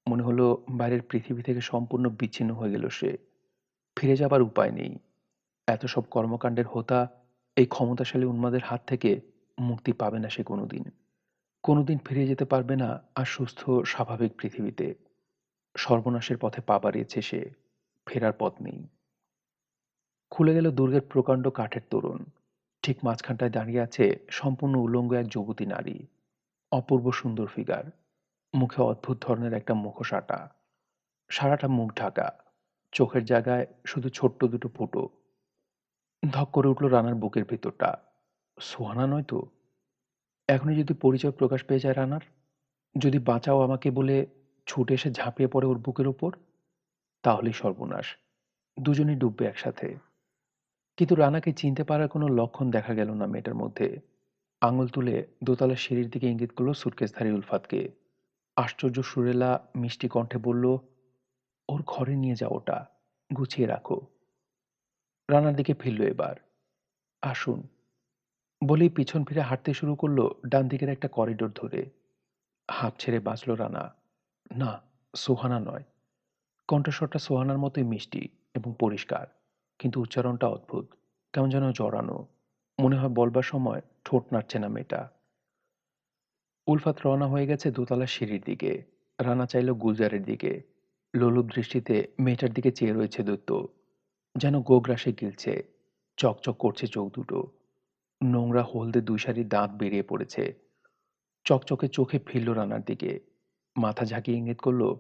মনে হলো বাইরের পৃথিবী থেকে সম্পূর্ণ বিচ্ছিন্ন হয়ে গেল সে। ফিরে যাবার উপায় নেই। এত সব কর্মকাণ্ডের হোতা এই ক্ষমতাশালী উন্মাদের হাত থেকে মুক্তি পাবে না সে কোনোদিন। কোনোদিন ফিরে যেতে পারবে না আর সুস্থ স্বাভাবিক পৃথিবীতে। সর্বনাশের পথে পা বাড়িয়েছে সে। ফেরার পথ নেই। খুলে গেল দুর্গের প্রকাণ্ড কাঠের তোরণ। ঠিক মাঝখানটায় দাঁড়িয়ে আছে সম্পূর্ণ উলঙ্গ এক যুবতী নারী। অপূর্ব সুন্দর ফিগার। মুখে অদ্ভুত ধরনের একটা মুখোশ আঁটা। সারাটা মুখ ঢাকা। চোখের জায়গায় শুধু ছোট্ট দুটো ফুটো। ধক করে উঠল রানার বুকের ভেতরটা। সোহানা নয় তো? এখনই যদি পরিচয় প্রকাশ পেয়ে যায় রানার, যদি বাঁচাও আমাকে বলে ছুটে এসে ঝাঁপিয়ে পড়ে ওর বুকের ওপর, তাহলেই সর্বনাশ। দুজনেই ডুববে একসাথে। কিন্তু রানাকে চিনতে পারার কোনো লক্ষণ দেখা গেল না মেয়েটার মধ্যে। আঙুল তুলে দোতলার সিঁড়ির দিকে ইঙ্গিত করল সুটকেসধারী উলফাতকে। আশ্চর্য সুরেলা মিষ্টি কণ্ঠে বলল, ওর ঘরে নিয়ে যাও ওটা। গুছিয়ে রাখো। রানার দিকে ফিরল এবার। আসুন। বলেই পিছন ফিরে হাঁটতে শুরু করলো ডান দিকের একটা করিডোর ধরে। হাঁপ ছেড়ে বাঁচল রানা। না, সোহানা নয়। কণ্ঠস্বরটা সোহানার মতোই মিষ্টি এবং পরিষ্কার। কিন্তু উচ্চারণটা অদ্ভুত। কেমন যেন জড়ানো। মনে হয় বলবার সময় ঠোঁট নাড়ছে না মেয়েটা। উলফাত রওনা হয়ে গেছে দোতলার সিঁড়ির দিকে। রানা চাইল গুলজারের দিকে। লোলুপ দৃষ্টিতে মেয়েটার দিকে চেয়ে রয়েছে দৈত্য। যেন গোগ্রাসে গিলছে। চকচক করছে চোখ দুটো। নোংরা হলদে দুই সারি দাঁত বেরিয়ে পড়েছে। চকচকে চোখে ফিরল রানার দিকে। মাথা ঝাঁকিয়ে ইঙ্গিত করল,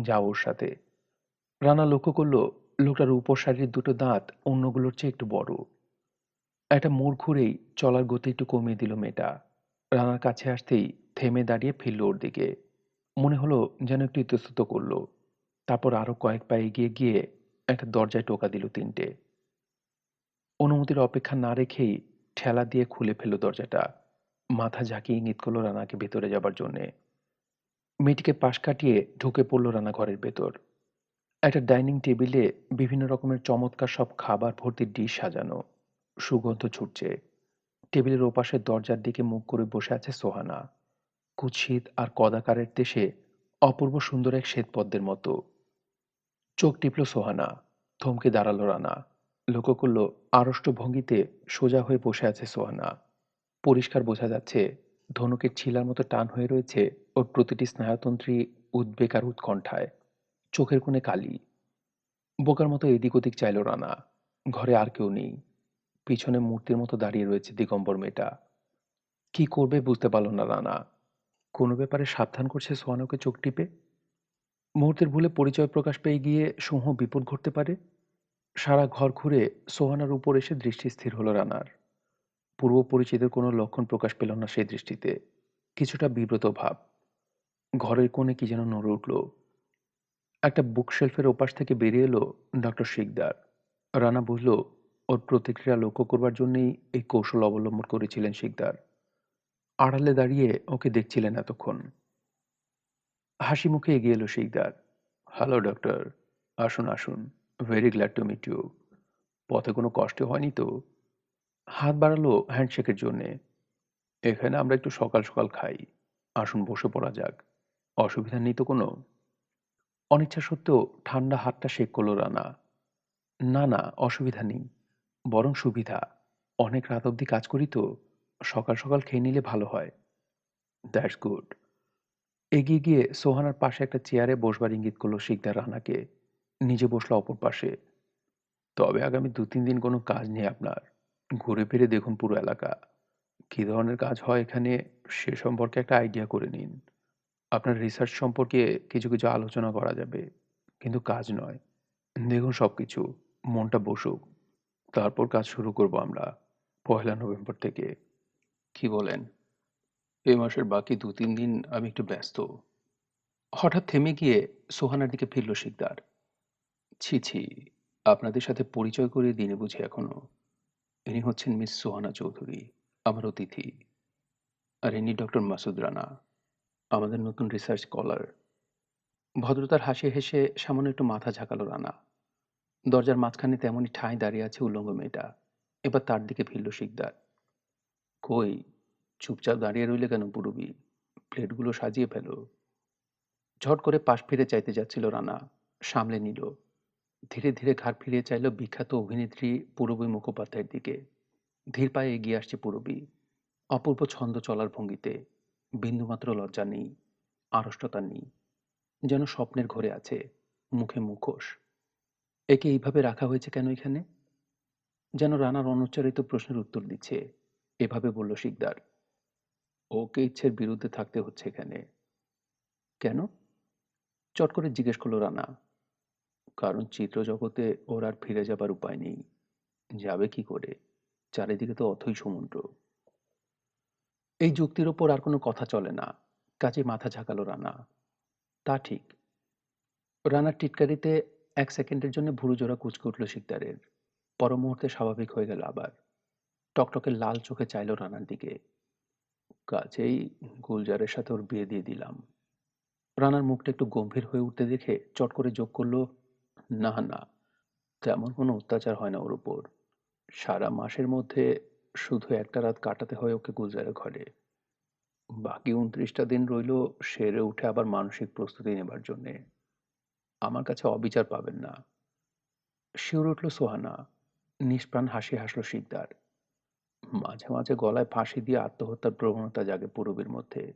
যাও ওর সাথে। রানা লক্ষ্য করল লোকটার উপর সারির দুটো দাঁত অন্যগুলোর চেয়ে একটু বড়। একটা মোড় ঘুরেই চলার গতি একটু কমিয়ে দিল মেয়েটা। রানার কাছে আসতেই থেমে দাঁড়িয়ে ফিরল ওর দিকে। মনে হলো যেন একটু ইতস্তত করল। তারপর আরো কয়েক পা এগিয়ে গিয়ে একটা দরজায় টোকা দিল ৩টে। অনুমতির অপেক্ষা না রেখেই ঠেলা দিয়ে খুলে ফেলল দরজাটা। মাথা ঝাঁকিয়ে ইঙ্গিত করল রানাকে ভেতরে যাবার জন্যে। মেয়েটিকে পাশ কাটিয়ে ঢুকে পড়ল রানা ঘরের ভেতর। একটা ডাইনিং টেবিলে বিভিন্ন রকমের চমৎকার সব খাবার ভর্তি ডিশ সাজানো। সুগন্ধ ছুটছে। টেবিলের ওপাশের দরজার দিকে মুখ করে বসে আছে সোহানা। কুৎসিত আর কদাকারের দেশে অপূর্ব সুন্দর এক শ্বেতপদ্মের মতো। চোখ টিপল সোহানা। থমকে দাঁড়ালো রানা। লক্ষ্য করল আড়ষ্ট ভঙ্গিতে সোজা হয়ে বসে আছে সোহানা। পরিষ্কার বোঝা যাচ্ছে ধনুকের ছিলার মতো টান হয়ে রয়েছে ওর প্রতিটি স্নায়ুতন্ত্রী উদ্বেগ আর উৎকণ্ঠায়। চোখের কোণে কালি। বোকার মতো এদিক ওদিক চাইল রানা। ঘরে আর কেউ নেই। পিছনে মূর্তির মতো দাঁড়িয়ে রয়েছে দিগম্বর মেয়েটা। কি করবে বুঝতে পারল না রানা। কোনো ব্যাপারে সাবধান করছে সোহানাকে চোখ টিপে। মুহূর্তের ভুলে পরিচয় প্রকাশ পেয়ে গিয়ে সমূহ বিপদ ঘটতে পারে। সারা ঘর ঘুরে সোহানার উপর এসে দৃষ্টি স্থির হলো রানার। পূর্ব পরিচিতের কোনো লক্ষণ প্রকাশ পেল না সেই দৃষ্টিতে। কিছুটা বিব্রত ভাব। ঘরের কোণে কি যেন নড়ে উঠল। একটা বুকশেলফের ওপাশ থেকে বেরিয়ে এলো ডক্টর শিকদার। রানা বুঝল ওর প্রতিক্রিয়া লক্ষ্য করবার জন্যই এই কৌশল অবলম্বন করেছিলেন শিকদার। আড়ালে দাঁড়িয়ে ওকে দেখছিলেন এতক্ষণ। হাসি মুখে এগিয়ে এলো শিকদার। হ্যালো ডক্টর, আসুন আসুন, very glad to meet you. পথে কোনো কষ্ট হয়নি তো? হাত বাড়ালো হ্যান্ডশেকের জন্যে। এখানে আমরা একটু সকাল সকাল খাই, আসুন বসে পড়া যাক। অসুবিধা নেই তো কোনো? অনিচ্ছা সত্ত্বেও ঠান্ডা হাতটা শেক করলো রানা। না না, অসুবিধা নেই, বরং সুবিধা। অনেক রাত অবধি কাজ করি তো, সকাল সকাল খেয়ে নিলে ভালো হয়। That's good. এগিয়ে গিয়ে সোহানার পাশে একটা চেয়ারে বসবার ইঙ্গিত করলো শিকদার রানাকে। নিজে বসলো অপর পাশে। তবে আগামী ২-৩ দিন কোনো কাজ নেই আপনার। ঘুরে ফিরে দেখুন পুরো এলাকা। কী ধরনের কাজ হয় এখানে সে সম্পর্কে একটা আইডিয়া করে নিন। আপনার রিসার্চ সম্পর্কে কিছু কিছু আলোচনা করা যাবে, কিন্তু কাজ নয়। দেখুন সবকিছু, মনটা বসুক, তারপর কাজ শুরু করব আমরা ১লা নভেম্বর থেকে। কি বলেন? এ মাসের বাকি ২-৩ দিন আমি একটু ব্যস্ত। হঠাৎ থেমে গিয়ে সোহানার দিকে ফিরল শিকদার। ছি ছি, আপনাদের সাথে পরিচয় করিয়ে দিনে বুঝি এখনো? ইনি হচ্ছেন মিস সোহানা চৌধুরী, আমার অতিথি। আর ইনি ডক্টর মাসুদ রানা, আমাদের নতুন রিসার্চ স্কলার। ভদ্রতার হাসি হেসে সামান্য একটু মাথা ঝাঁকালো রানা। দরজার মাঝখানে তেমনই ঠাঁই দাঁড়িয়ে আছে উলঙ্গ মেয়েটা। এবার তার দিকে ফিরল শিকদার। কই, চুপচাপ দাঁড়িয়ে রইলে কেন পুরবী? প্লেটগুলো সাজিয়ে ফেলো। ঝট করে পাশ ফিরে চাইতে যাচ্ছিল রানা, সামলে নিল। ধীরে ধীরে ঘাড় ফিরিয়ে চাইল বিখ্যাত অভিনেত্রী পূরবী মুখোপাধ্যায়ের দিকে। ধীর পায়ে এগিয়ে আসছে পূরবী, অপূর্ব ছন্দ চলার ভঙ্গিতে। বিন্দুমাত্র লজ্জা নেই, আড়ষ্টতা নেই, যেন স্বপ্নের ঘরে আছে, মুখে মুখোশ। একে এইভাবে রাখা হয়েছে কেন এখানে? যেন রানার অনুচ্চারিত প্রশ্নের উত্তর দিচ্ছে। এভাবে বলল শিকদার। ওকে ইচ্ছের বিরুদ্ধে থাকতে হচ্ছে এখানে। কেন? চট করে জিজ্ঞেস করলো রানা। কারণ চিত্রজগতে ওর আর ফিরে যাবার উপায় নেই। যাবে কি করে? চারিদিকে তো অথই সমুদ্র। এই যুক্তির ওপর আর কোনো কথা চলে না। কাজে মাথা ঝাঁকালো রানা। তা ঠিক। রানার টিটকারিতে ১ সেকেন্ডের জন্য ভুরুজোড়া কুঁচকে উঠল শিকদারের। পর মুহূর্তে স্বাভাবিক হয়ে গেল আবার। টকটকে লাল চোখে চাইল রানার দিকে। কাছেই গুলজারের সাথে ওর বিয়ে দিয়ে দিলাম। রানার মুখটা একটু গম্ভীর হয়ে উঠতে দেখে চট করে যোগ করল, না না, তেমন কোনো অত্যাচার হয় না ওর উপর। সারা মাসের মধ্যে শুধু একটা রাত কাটাতে হয় ওকে গুলজারের ঘরে। বাকি ২৯টা দিন রইল সেরে উঠে আবার মানসিক প্রস্তুতি নেবার জন্যে। আমার কাছে অবিচার পাবেন না। শিউরে উঠল সোহানা। নিষ্প্রাণ হাসি হাসল শিকদার। মাঝে মাঝে গলায় ফাঁসি দিয়ে আত্মহত্যার প্রবণতা জাগে পূরবীর মধ্যে।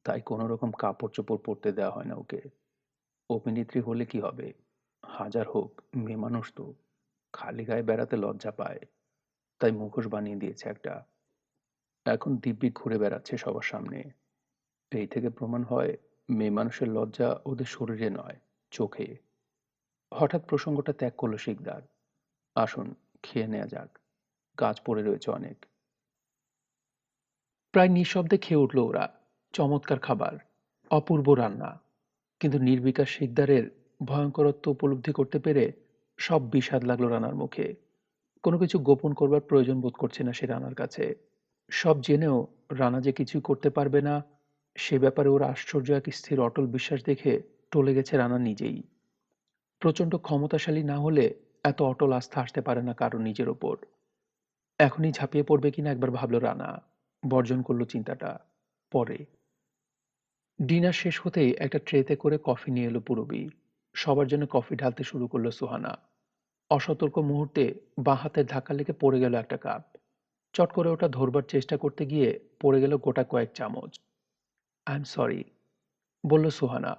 তাই কোনো রকম কাপড় চোপড় পরতে দেওয়া হয় না ওকে। অভিনেত্রী হলে কি হবে? হাজার হোক, মেয়ে মানুষ তো, খালি গায়ে বেড়াতে লজ্জা পায়। তাই মুখোশ বানিয়ে দিয়েছে একটা। এখন দিব্যি ঘুরে বেড়াচ্ছে সবার সামনে। এই থেকে প্রমাণ হয় মেয়ে মানুষের লজ্জা ওদের শরীরে নয়, চোখে। হঠাৎ প্রসঙ্গটা ত্যাগ করলো শিকদার। আসুন, খেয়ে নেওয়া যাক, কাজ পড়ে রয়েছে অনেক। প্রায় নিঃশব্দে খেয়ে উঠল ওরা। চমৎকার খাবার, অপূর্ব রান্না। কিন্তু নির্বিকার শিকদারের ভয়ঙ্করত্ব উপলব্ধি করতে পেরে সব বিষাদ লাগলো রানার মুখে। কোনো কিছু গোপন করবার প্রয়োজন বোধ করছে না সে রানার কাছে। সব জেনেও রানা যে কিছুই করতে পারবে না, সে ব্যাপারে ওর আশ্চর্য এক স্থির অটল বিশ্বাস দেখে টলে গেছে রানা নিজেই। প্রচণ্ড ক্ষমতাশালী না হলে এত অটল আস্থা আসতে পারে না কারো নিজের ওপর। এখনই ঝাঁপিয়ে পড়বে কিনা একবার ভাবল রানা। বর্জন করলো চিন্তাটা। পরে। ডিনার শেষ হতেই একটা ট্রেতে করে কফি নিয়ে এলো পূরবী। সবার জন্য কফি ঢালতে শুরু করলো সোহানা। অসতর্ক মুহূর্তে বাঁ হাতের ধাক্কা লেগে পড়ে গেল একটা কাপ। চট করে ওটা ধরবার চেষ্টা করতে গিয়ে পড়ে গেল গোটা কয়েক চামচ। আই এম সরি, বলল সোহানা।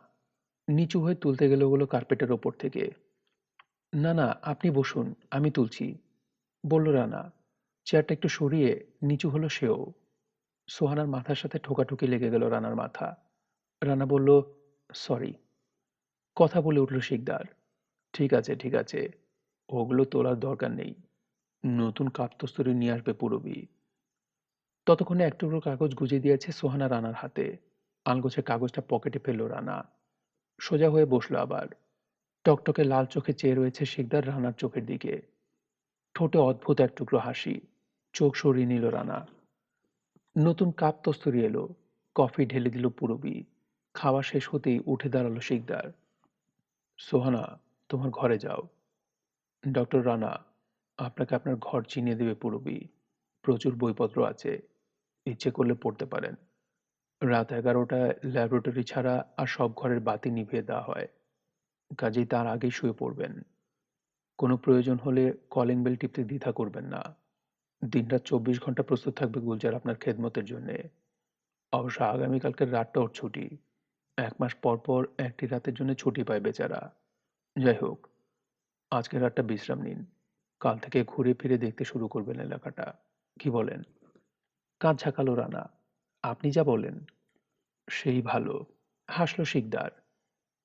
নিচু হয়ে তুলতে গেল ওগুলো কার্পেটের ওপর থেকে। না না, আপনি বসুন, আমি তুলছি, বলল রানা। চেয়ারটা একটু সরিয়ে নিচু হলো সেও। সোহানার মাথার সাথে ঠোকাঠুকি লেগে গেল রানার মাথা। রানা বলল, সরি। কথা বলে উঠল শিকদার। ঠিক আছে ঠিক আছে, ওগুলো তোলার দরকার নেই। নতুন কাপ্তস্তরি নিয়ে আসবে পূরবী। ততক্ষণে এক টুকরো কাগজ গুজে দিয়েছে সোহানা রানার হাতে। আলগোছে কাগজটা পকেটে ফেলল রানা। সোজা হয়ে বসলো আবার। টকটকে লাল চোখে চেয়ে রয়েছে শিকদার রানার চোখের দিকে। ঠোঁটে অদ্ভুত এক টুকরো হাসি। চোখ সরিয়ে নিল রানা। নতুন কাপ তস্তরি এলো। কফি ঢেলে দিল পূরবী। খাওয়া শেষ হতেই উঠে দাঁড়ালো শিকদার। সোহানা, তোমার ঘরে যাও। ডক্টর রানা, আপনাকে আপনার ঘর চিনিয়ে দেবে পূরবী। প্রচুর বইপত্র আছে, ইচ্ছে করলে পড়তে পারেন। রাত 11টায় ল্যাবরেটরি ছাড়া আর সব ঘরের বাতি নিভিয়ে দেওয়া হয়, কাজেই তার আগেই শুয়ে পড়বেন। কোনো প্রয়োজন হলে কলিং বেল টিপতে দ্বিধা করবেন না। দিনরাত 24 ঘন্টা প্রস্তুত থাকবে গুলজার আপনার খেদমতের জন্যে। অবশ্য আগামীকালকের রাতটা ওর ছুটি। 1 মাস পর পর একটি রাতের জন্য ছুটি পায় বেচারা। যাই হোক, আজকের রাতটা বিশ্রাম নিন। কাল থেকে ঘুরে ফিরে দেখতে শুরু করবেন এলাকাটা। কি বলেন? কাঁধ ঝাঁকালো রানা। আপনি যা বলেন। সেই ভালো, হাসল শিকদার।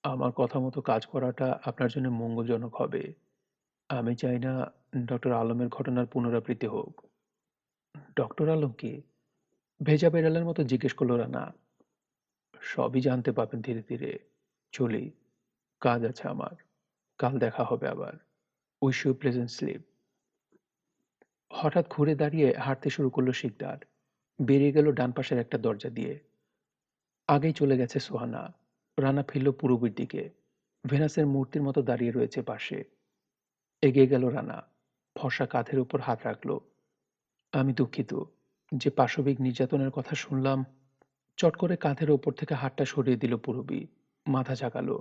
আমার কথা মতো কাজ করাটা আপনার জন্য মঙ্গলজনক হবে। আমি চাই না ডক্টর আলমের ঘটনার পুনরাবৃত্তি হোক। ডক্টর আলম কে? ভেজা বেড়ালের মতো জিজ্ঞেস করলো রানা। সবই জানতে পারবেন ধীরে ধীরে। চলি, কাজ আছে আমার। কাল দেখা হবে আবার। Wish you pleasant sleep. হঠাৎ ঘুরে দাঁড়িয়ে হাঁটতে শুরু করলো শিকদার। বেরিয়ে গেল ডান পাশের একটা দরজা দিয়ে। আগেই চলে গেছে সোহানা। রানা ফিরল পূরবীর দিকে। ভেনাসের মূর্তির মতো দাঁড়িয়ে রয়েছে পাশে। এগিয়ে গেল রানা। ফর্সা কাঁধের উপর হাত রাখল। আমি দুঃখিত, যে পাশবিক নির্যাতনের কথা শুনলাম। চট করে কাঁধের ওপর থেকে হাতটা সরিয়ে দিল পূরবী। মাথা ঝাঁকালো।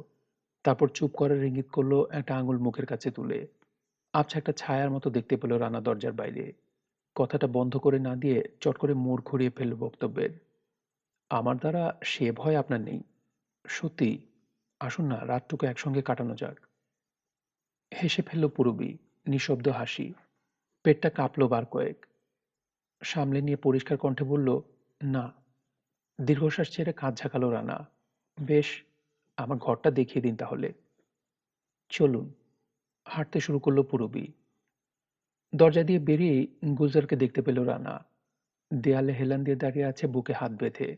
তারপর চুপ করার ইঙ্গিত করলো একটা আঙুল মুখের কাছে তুলে। আবছা একটা ছায়ার মতো দেখতে পেল রানা দরজার বাইরে। কথাটা বন্ধ করে না দিয়ে চট করে মোড় ঘুরিয়ে ফেলল বক্তব্যের। আমার দ্বারা সে ভয় আপনার নেই। সত্যি, আসুন না রাতটুকু একসঙ্গে কাটানো যাক। হেসে ফেলল পূরবী। নিঃশব্দ হাসি। পেটটা কাঁপল বার কয়েক। সামলে নিয়ে পরিষ্কার কণ্ঠে বলল, না। দীর্ঘশ্বাস ছেড়ে কাঁধ ঝাঁকালো রানা। বেশ, আমার ঘরটা দেখিয়ে দিন তাহলে। চলুন। হাঁটতে শুরু করলো পূরবী। দরজা দিয়ে বেরিয়েই গুলজারকে দেখতে পেল রানা। দেয়ালে হেলান দিয়ে দাঁড়িয়ে আছে বুকে হাত বেঁধে।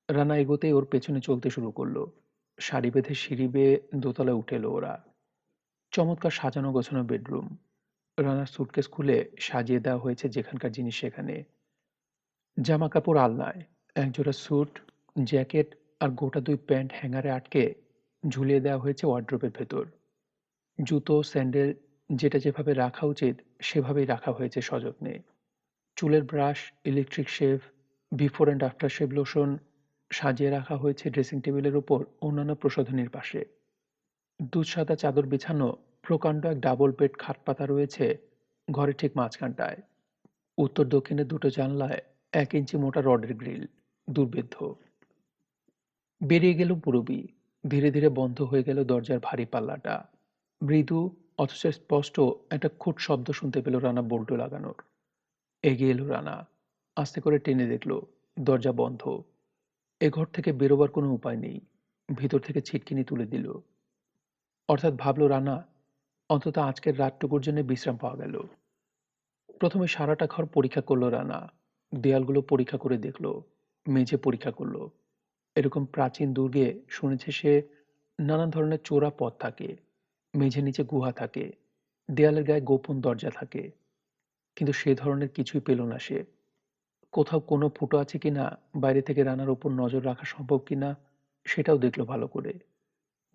রানা এগোতেই ওর পেছনে চলতে শুরু করলো। সারি বেঁধে সিঁড়ি বেয়ে দোতলায় উঠে এলো ওরা। চমৎকার সাজানো গোছানো বেডরুম। রানার সুটকেস খুলে সাজিয়ে দেওয়া হয়েছে যেখানকার জিনিস সেখানে। জামা কাপড় আলনায়। একজোড়া স্যুট, জ্যাকেট আর গোটা 2 প্যান্ট হ্যাঙ্গারে আটকে ঝুলিয়ে দেওয়া হয়েছে ওয়ার্ড্রোবের ভেতর। জুতো, স্যান্ডেল যেটা যেভাবে রাখা উচিত সেভাবেই রাখা হয়েছে সযত্নে। চুলের brush, electric shave, before and after shave lotion সাজিয়ে রাখা হয়েছে ড্রেসিং টেবিলের উপর অন্যান্য প্রসাধনীর পাশে। দুধ সাদা চাদর বিছানো প্রকাণ্ড এক ডাবল বেড খাট পাতা রয়েছে ঘরের ঠিক মাঝখানটায়। উত্তর দক্ষিণে দুটো জানলায় 1 ইঞ্চি মোটা রডের গ্রিল। দুর্ভেদ্য। বেরিয়ে গেল পূরবী। ধীরে ধীরে বন্ধ হয়ে গেল দরজার ভারী পাল্লাটা। মৃদু অথচ স্পষ্ট একটা খুট শব্দ শুনতে পেল রানা বল্টু লাগানোর। এগিয়ে এলো রানা। আস্তে করে টেনে দেখল দরজা বন্ধ। এ ঘর থেকে বেরোবার কোনো উপায় নেই। ভিতর থেকে ছিটকিনি তুলে দিল। অর্থাৎ ভাবল রানা, অন্তত আজকের রাতটুকুর জন্য বিশ্রাম পাওয়া গেল। প্রথমে সারাটা ঘর পরীক্ষা করলো রানা। দেয়ালগুলো পরীক্ষা করে দেখল। মেঝে পরীক্ষা করলো। এরকম প্রাচীন দুর্গে শুনেছে সে নানান ধরনের চোরা পথ থাকে। মেঝে নিচে গুহা থাকে। দেয়ালের গায়ে গোপন দরজা থাকে। কিন্তু সে ধরনের কিছুই পেল না সে। কোথাও কোনো ফুটো আছে কিনা, বাইরে থেকে রানার ওপর নজর রাখা সম্ভব কিনা সেটাও দেখলো ভালো করে।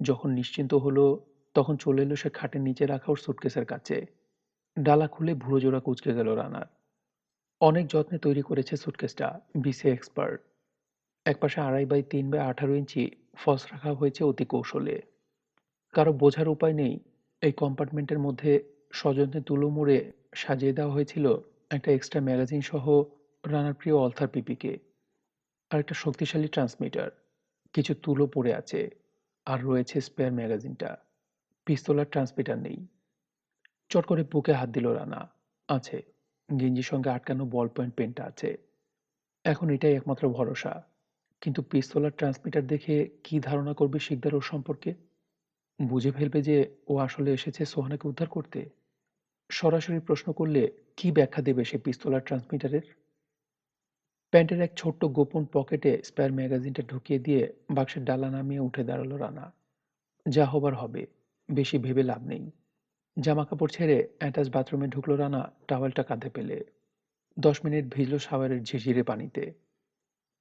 যখন নিশ্চিন্ত হলো, তখন চলে এলো সে খাটের নিচে রাখা ওর সুটকেসের কাছে। ডালা খুলে ভুরো জোড়া কুঁচকে গেল রানার। অনেক যত্নে তৈরি করেছে সুটকেসটা বিসি এক্সপার্ট। একপাশে 2.5 বাই 3 বাই 18 ইঞ্চি ফলস রাখা হয়েছে অতি কৌশলে। কারো বোঝার উপায় নেই এই কম্পার্টমেন্টের মধ্যে সযত্নে তুলো মুড়ে সাজিয়ে দেওয়া হয়েছিল একটা এক্সট্রা ম্যাগাজিন সহ রানার প্রিয় অলথার পিপিকে। আর একটা শক্তিশালী ট্রান্সমিটার। কিছু তুলো পড়ে আছে। আর রয়েছে স্পেয়ার ম্যাগাজিনটা। পিস্তল আর ট্রান্সমিটার নেই। চট করে বুকে হাত দিল রানা। আছে। গেঞ্জির সঙ্গে আটকানো বল পয়েন্ট পেনটা আছে। এখন এটাই একমাত্র ভরসা। কিন্তু পিস্তল আর ট্রান্সমিটার দেখে কি ধারণা করবে শিকদার ওর সম্পর্কে? বুঝে ফেলবে যে ও আসলে এসেছে সোহানাকে উদ্ধার করতে। সরাসরি প্রশ্ন করলে কি ব্যাখ্যা দেবে সে পিস্তল আর ট্রান্সমিটারের? প্যান্টের এক ছোট্ট গোপন পকেটে স্পেয়ার ম্যাগাজিনটা ঢুকিয়ে দিয়ে বাক্সের ডালা নামিয়ে উঠে দাঁড়ালো রানা। যা হবার হবে। বেশি ভেবে লাভ নেই। জামাকাপড় ছেড়ে অ্যাটাচ বাথরুমে ঢুকলো রানা টাওয়েলটা কাঁধে ফেলে। 10 মিনিট ভিজল শাওয়ারের ঝিরঝিরে পানিতে।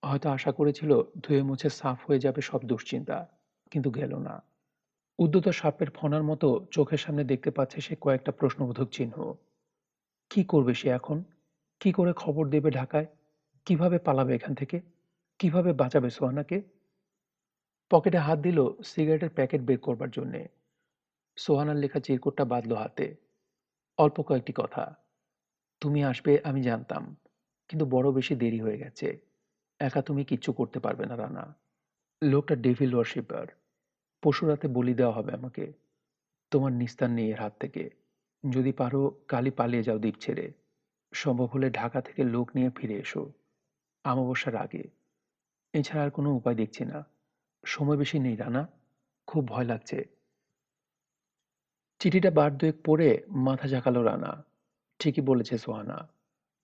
হয়তো আশা করেছিল ধুয়ে মুছে সাফ হয়ে যাবে সব দুশ্চিন্তা, কিন্তু গেল না। উদ্যত সাপের ফণার মতো চোখের সামনে দেখতে পাচ্ছে সে কয়েকটা প্রশ্নবোধক চিহ্ন। কি করবে সে এখন? কি করে খবর দেবে ঢাকায়? কিভাবে পালাবে এখান থেকে? কিভাবে বাঁচাবে সোহানাকে? পকেটে হাত দিল সিগারেটের প্যাকেট বের করবার জন্যে। সোহানার লেখা চিরকুটটা বাঁধল হাতে। অল্প কয়েকটি কথা। তুমি আসবে আমি জানতাম, কিন্তু বড় বেশি দেরি হয়ে গেছে। একা তুমি কিচ্ছু করতে পারবে না রানা। লোকটা ডেভিল ওয়ার্শিপার। পরশুরাতে বলি দেওয়া হবে আমাকে। তোমার নিস্তার নেই এর হাত থেকে। যদি পারো কালই পালিয়ে যাও দ্বীপ ছেড়ে। সম্ভব হলে ঢাকা থেকে লোক নিয়ে ফিরে এসো অমাবস্যার আগে। এছাড়া আর কোনো উপায় দেখছি না। সময় বেশি নেই রানা। খুব ভয় লাগছে। চিঠিটা বার দুয়েক পড়ে মাথা ঝাঁকালো রানা। ঠিকই বলেছে সোহানা।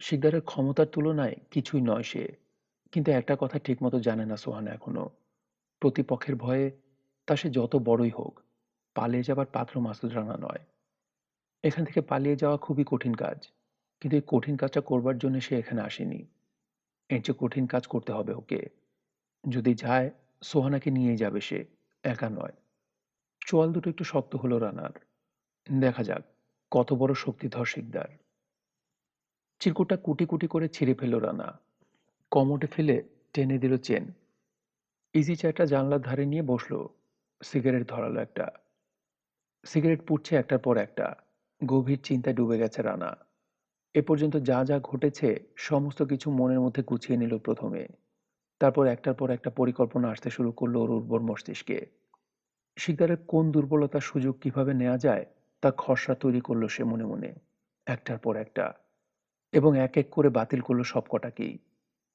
শিকদারের ক্ষমতার তুলনায় কিছুই নয় সে। কিন্তু একটা কথা ঠিকমতো জানে না সোহানা এখনো। প্রতিপক্ষের ভয়ে তা সে যত বড়ই হোক, পালিয়ে যাবার পাত্র মাসুদ রানা নয়। এখান থেকে পালিয়ে যাওয়া খুবই কঠিন কাজ। কিন্তু এই কঠিন কাজটা করবার জন্য সে এখানে আসেনি। এর চেয়ে কঠিন কাজ করতে হবে ওকে। যদি যায়, সোহানাকে নিয়েই যাবে সে, একা নয়। চোয়াল দুটো একটু শক্ত হলো রানার। দেখা যাক কত বড় শক্তিধর শিকদার। চিরকুটটা কুটি কুটি করে ছিঁড়ে ফেলল রানা। কমোডে ফেলে টেনে দিল চেন। ইজি চেয়ারটা জানলার ধারে নিয়ে বসলো। সিগারেট ধরালো একটা। সিগারেট পুড়ছে একটার পর একটা। গভীর চিন্তায় ডুবে গেছে রানা। এ পর্যন্ত যা যা ঘটেছে সমস্ত কিছু মনের মধ্যে গুছিয়ে নিল প্রথমে। তারপর একটার পর একটা পরিকল্পনা আসতে শুরু করলো ওর উর্বর মস্তিষ্কে। শিকদারের কোন দুর্বলতার সুযোগ কিভাবে নেওয়া যায় তার খসড়া তৈরি করলো সে মনে মনে, একটার পর একটা। এবং এক এক করে বাতিল করলো সব কটাকেই।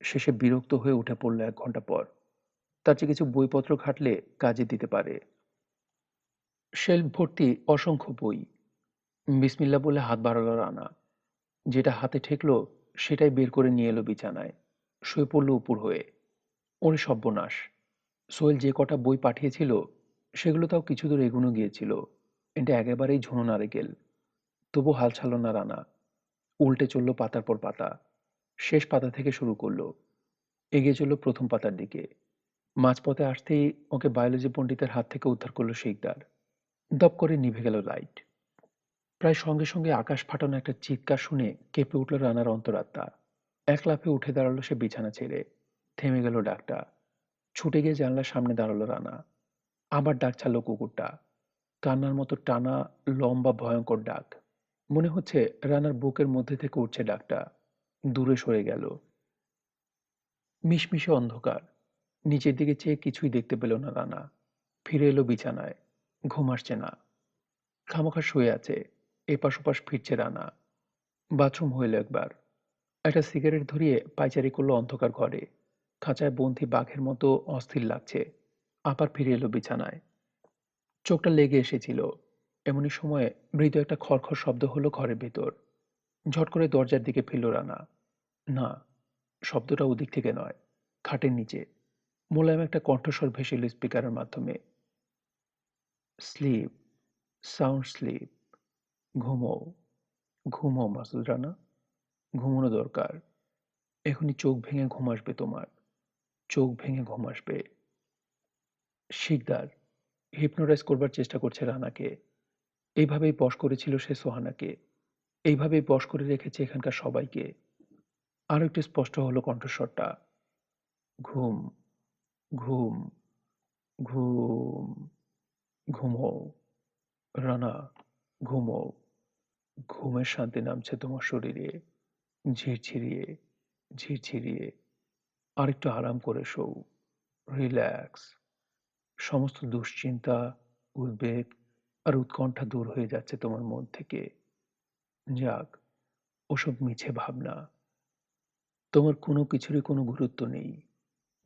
শেষে বিরক্ত হয়ে উঠে পড়ল 1 ঘন্টা পর। তার চেয়ে কিছু বইপত্র ঘাটলে কাজে দিতে পারে। শেলফ ভর্তি অসংখ্য বই। বিসমিল্লা বলে হাত বাড়ালো রানা। যেটা হাতে ঠেকলো সেটাই বের করে নিয়ে এলো বিছানায়। শুয়ে পড়ল উপুর হয়ে। ওরে সর্বনাশ! সোহেল যে কটা বই পাঠিয়েছিল সেগুলো তাও কিছু দূর এগুনো গিয়েছিল। এটা একেবারেই ঝুনো নারকেল। তবু হাল ছাড়ল না রানা। উল্টে চলল পাতার পর পাতা। শেষ পাতা থেকে শুরু করলো। এগিয়ে চলল প্রথম পাতার দিকে। মাঝপথে আসতেই ওকে বায়োলজি পণ্ডিতের হাত থেকে উদ্ধার করলো শিকদার। দপ করে নিভে গেল লাইট। প্রায় সঙ্গে সঙ্গে আকাশ ফাটানো একটা চিৎকার শুনে কেঁপে উঠল রানার অন্তরাত্মা। এক লাফে উঠে দাঁড়ালো সে বিছানা ছেড়ে। থেমে গেল ডাকটা। ছুটে গিয়ে জানলার সামনে দাঁড়ালো রানা। আবার ডাক ছাড়লো কুকুরটা। কান্নার মতো টানা, লম্বা ভয়ঙ্কর ডাক। মনে হচ্ছে রানার বুকের মধ্যে থেকে উঠছে ডাকটা। দূরে সরে গেল। মিশমিশে অন্ধকার। নিচের দিকে চেয়ে কিছুই দেখতে পেল না রানা। ফিরে এলো বিছানায়। ঘুম আসছে না। খামোখা শুয়ে আছে। এপাশ ওপাশ ফিরছে রানা। বাথরুম হইল একবার। একটা সিগারেট ধরিয়ে পায়চারি করলো অন্ধকার ঘরে। খাঁচায় বন্দি বাঘের মতো অস্থির লাগছে। আবার ফিরে এলো বিছানায়। চোখটা লেগে এসেছিল। এমনই সময়ে মৃদু একটা খড়খড় শব্দ হলো ঘরের ভেতর। ঝট করে দরজার দিকে ফিরল রানা। না, শব্দটা ওদিক থেকে নয়, খাটের নিচে মোলায়েম একটা কণ্ঠস্বর ভেসে এলো স্পিকারের মাধ্যমে। Sleep, sound sleep. ঘুমো, ঘুমো মাসুদ রানা। ঘুমানো দরকার। এখনই চোখ ভেঙে ঘুম আসবে তোমার। চোখ ভেঙে ঘুম আসবে। শিকদার হিপনোটাইজ করবার চেষ্টা করছে রানাকে। এইভাবেই বশ করেছিল সে সোহানাকে। এইভাবেই বশ করে রেখেছে এখানকার সবাইকে। আরো একটু স্পষ্ট হলো কণ্ঠস্বরটা। ঘুম, ঘুম, ঘুম। ঘুমো রানা, ঘুমো। ঘুমের শান্তি নামছে তোমার শরীরে। ঝিরঝিরিয়ে, ঝিরঝিরিয়ে। আরেকটু আরাম করে শোও। রিল্যাক্স। সমস্ত দুশ্চিন্তা, উদ্বেগ আর উৎকণ্ঠা দূর হয়ে যাচ্ছে তোমার মন থেকে। যাক, ওসব মিছে ভাবনা। তোমার কোনো কিছুরই কোনো গুরুত্ব নেই।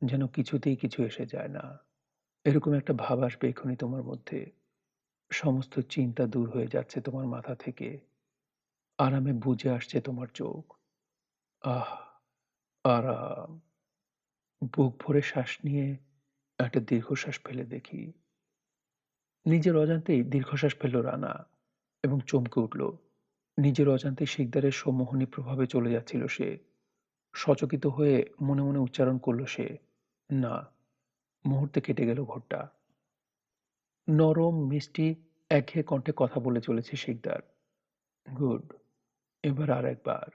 যেন কিছুতেই কিছু এসে যায় না। এরকম একটা ভাব আসবে এখনই তোমার মধ্যে। সমস্ত চিন্তা দূর হয়ে যাচ্ছে তোমার মাথা থেকে। আরামে বুজে আসছে তোমার চোখ। আহ! আরাম। বুক ভরে শ্বাস নিয়ে একটা দীর্ঘশ্বাস ফেলে দেখি। নিজের অজান্তেই দীর্ঘশ্বাস ফেলল রানা এবং চমকে উঠল। নিজের অজান্তেই শিকদারের সম্মোহনী প্রভাবে চলে যাচ্ছিল সে। সচকিত হয়ে মনে মনে উচ্চারণ করল সে, না। মুহূর্তে কেটে গেল ঘোরটা। নরম, মিষ্টি, একঘেয়ে কণ্ঠে কথা বলে চলেছে শিকদার। গুড। এবার আরেকবার।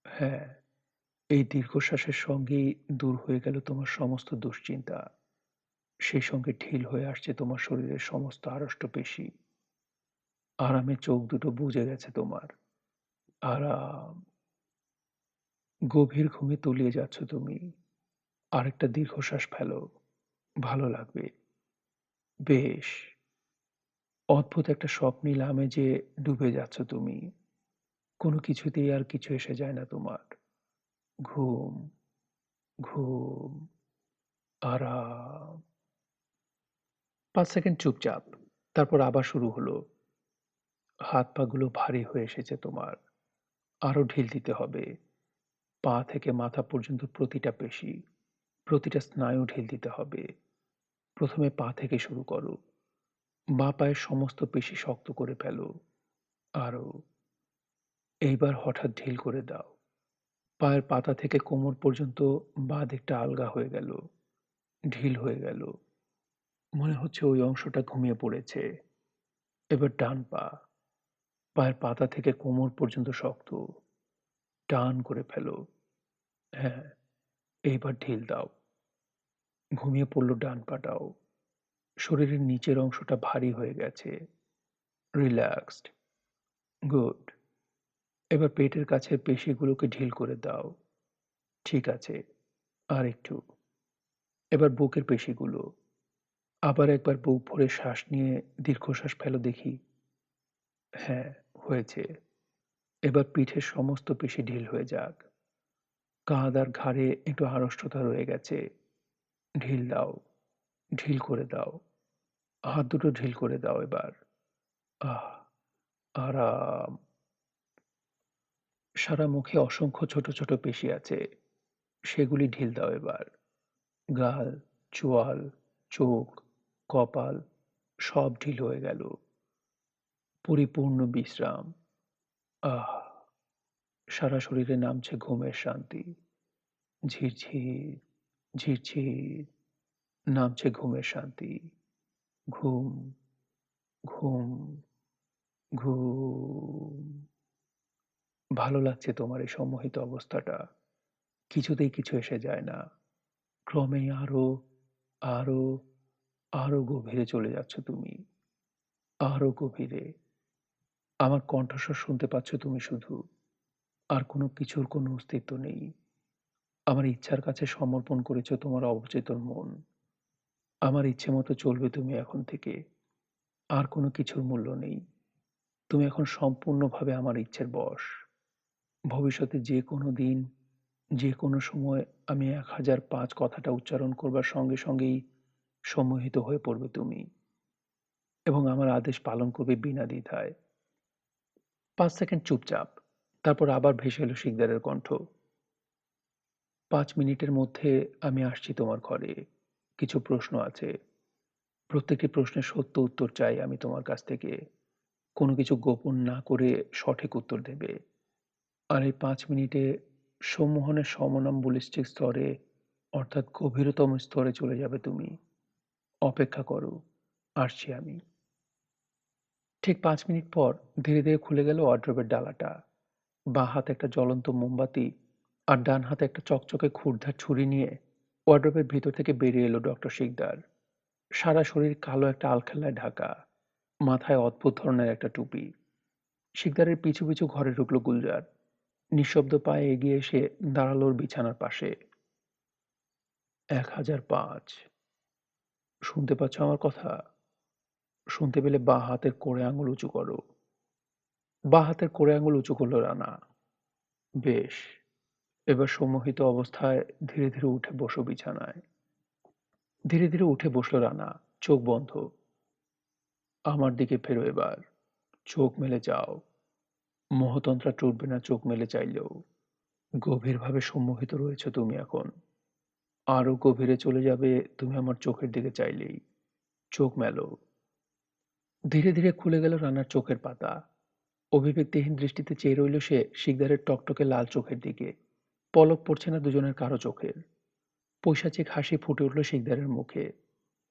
হ্যাঁ, এই দীর্ঘশ্বাসের সঙ্গেই দূর হয়ে গেল তোমার সমস্ত দুশ্চিন্তা। সেই সঙ্গে ঢিল হয়ে আসছে তোমার শরীরের সমস্ত আড়ষ্ট পেশি। আরামে চোখ দুটো বুজে গেছে তোমার। আরাম। গভীর ঘুমে তলিয়ে যাচ্ছ তুমি। আরেকটা দীর্ঘশ্বাস ফেলো। ভালো লাগবে। বেশ। অদ্ভুত একটা স্বপ্নিল আমেজে ডুবে যাচ্ছ তুমি। কোনো কিছুতেই আর কিছু এসে যায় না তোমার। ঘুম, ঘুম, আরাম। ৫ সেকেন্ড চুপচাপ। তারপর আবার শুরু হলো। হাত পাগুলো ভারী হয়ে এসেছে তোমার। আরো ঢিল দিতে হবে। পা থেকে মাথা পর্যন্ত প্রতিটা পেশি, প্রতিটা স্নায়ু ঢিল দিতে হবে। প্রথমে পা থেকে শুরু করো। বাঁ পায়ের সমস্ত পেশি শক্ত করে ফেলো। আরো। এইবার হঠাৎ ঢিল করে দাও। পায়ের পাতা থেকে কোমর পর্যন্ত বাঁ দিকটা আলগা হয়ে গেল। ঢিল হয়ে গেল। মনে হচ্ছে ওই অংশটা ঘুমিয়ে পড়েছে। এবার ডান পা। পায়ের পাতা থেকে কোমর পর্যন্ত শক্ত। টান করে ফেলো। হ্যাঁ, এইবার ঢিল দাও। ঘুমিয়ে পড়ল ডান পাটাও। শরীরের নিচের অংশটা ভারী হয়ে গেছে। রিল্যাক্সড। গুড। এবার পেটের কাছের পেশিগুলোকে ঢিল করে দাও। ঠিক আছে। আর একটু। এবার বুকের পেশিগুলো। আবার একবার বুক ভরে শ্বাস নিয়ে দীর্ঘশ্বাস ফেলো দেখি। হ্যাঁ, হয়েছে। এবার পিঠের সমস্ত পেশি ঢিল হয়ে যাক। কাঁধ আর ঘাড়ে একটু আড়ষ্টতা রয়ে গেছে। ঢিল দাও। ঢিল করে দাও। হাত দুটো ঢিল করে দাও এবার। আহ! আরাম। সারা মুখে অসংখ্য ছোট ছোট পেশি আছে। সেগুলি ঢিল দাও এবার। গাল, চোয়াল, চোখ, কপাল সব ঢিল হয়ে গেল। পরিপূর্ণ বিশ্রাম। আহ! সারা শরীরে নামছে ঘুমের শান্তি। ঝিরঝির, ঝিরঝির নামছে ঘুমের শান্তি। ঘুম, ঘুম, ঘুম। ভালো লাগছে তোমার এই সম্মোহিত অবস্থাটা। কিছুতেই কিছু এসে যায় না। ক্রমেই আরো, আরো, আরো গভীরে চলে যাচ্ছ তুমি। আরো গভীরে। আমার কণ্ঠস্বর শুনতে পাচ্ছ তুমি শুধু। আর কোনো কিছুর কোনো অস্তিত্ব নেই। আমার ইচ্ছার কাছে সমর্পণ করেছ তোমার অবচেতন মন। আমার ইচ্ছে মতো চলবে তুমি এখন থেকে। আর কোনো কিছুর মূল্য নেই। তুমি এখন সম্পূর্ণভাবে আমার ইচ্ছের বশ। ভবিষ্যতে যে কোনো দিন, যে কোনো সময় আমি ১০০৫ কথাটা উচ্চারণ করবার সঙ্গে সঙ্গেই সম্মোহিত হয়ে পড়বে তুমি এবং আমার আদেশ পালন করবে বিনা দ্বিধায়। ৫ সেকেন্ড চুপচাপ। তারপর আবার ভেসে এলো শিকদারের কণ্ঠ। ৫ মিনিটের মধ্যে আমি আসছি তোমার ঘরে। কিছু প্রশ্ন আছে। প্রত্যেকটি প্রশ্নের সত্য উত্তর চাই আমি তোমার কাছ থেকে। কোনো কিছু গোপন না করে সঠিক উত্তর দেবে। আর এই ৫ মিনিটে সম্মোহনের সমনম্বুলিস্টিক স্তরে অর্থাৎ গভীরতম স্তরে চলে যাবে তুমি। অপেক্ষা করো। আসছি আমি। ঠিক ৫ মিনিট পর ধীরে ধীরে খুলে গেল ওয়ারড্রোবের ডালাটা। বাঁ হাতে একটা জ্বলন্ত মোমবাতি আর ডান হাতে একটা চকচকে ক্ষুরধার ছুরি নিয়ে ওয়ারড্রোবের ভিতর থেকে বেরিয়ে এলো ডক্টর শিকদার। সারা শরীর কালো একটা আলখাল্লায় ঢাকা। মাথায় অদ্ভুত ধরনের একটা টুপি। শিকদারের পিছু পিছু ঘরে ঢুকলো গুলজার। নিঃশব্দ পায়ে এগিয়ে এসে দাঁড়ালো ওর বিছানার পাশে। ১০০৫। শুনতে পাচ্ছ আমার কথা? শুনতে পেলে বাঁ হাতের কড়ে আঙুল উঁচু করো। বাঁ হাতের কড়ে আঙুল উঁচু করল রানা। বেশ। এবার সম্মোহিত অবস্থায় ধীরে ধীরে উঠে বসো বিছানায়। ধীরে ধীরে উঠে বসল রানা। চোখ বন্ধ। আমার দিকে ফেরো এবার। চোখ মেলে যাও। মোহতন্ত্রা টুটবে না চোখ মেলে চাইলেও। গভীরভাবে সম্মোহিত রয়েছ তুমি এখন। আরো গভীরে চলে যাবে তুমি আমার চোখের দিকে চাইলেই। চোখ মেলো। ধীরে ধীরে খুলে গেল রানার চোখের পাতা। অভিব্যক্তিহীন দৃষ্টিতে চেয়ে রইল সে শিকদারের টকটকে লাল চোখের দিকে। পলক পড়ছে না দুজনের কারো চোখের। পৈশাচিক হাসি ফুটে উঠল শিকদারের মুখে।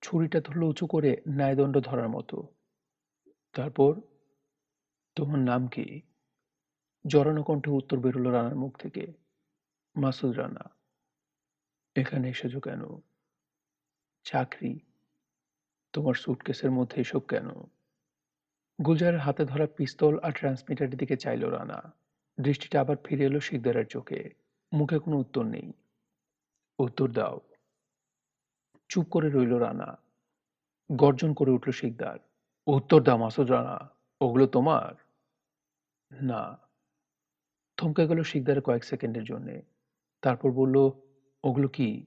ছুরিটা ধরল উঁচু করে, ন্যায়দণ্ড ধরার মতো। তারপর, তোমার নাম কি? জড়ানো কণ্ঠে উত্তর বেরোল রানার মুখ থেকে। মাসুদ রানা। এখানে এসেছো কেন? চাকরি। তোমার সুটকেসের মধ্যে এসব কেন? গুলজারের হাতে ধরা পিস্তল আর ট্রান্সমিটারের দিকে চাইল রানা। দৃষ্টিটা আবার ফিরে এলো শিকদারের চোখে। মুখে কোনো উত্তর নেই। উত্তর দাও। চুপ করে রইল রানা। গর্জন করে উঠল শিকদার। উত্তর দাও মাসুদ রানা। ওগুলো তোমার? না। থমকে গেল শিকদার কয়েক সেকেন্ডের জন্যে। তারপর বলল, ওগুলো কি?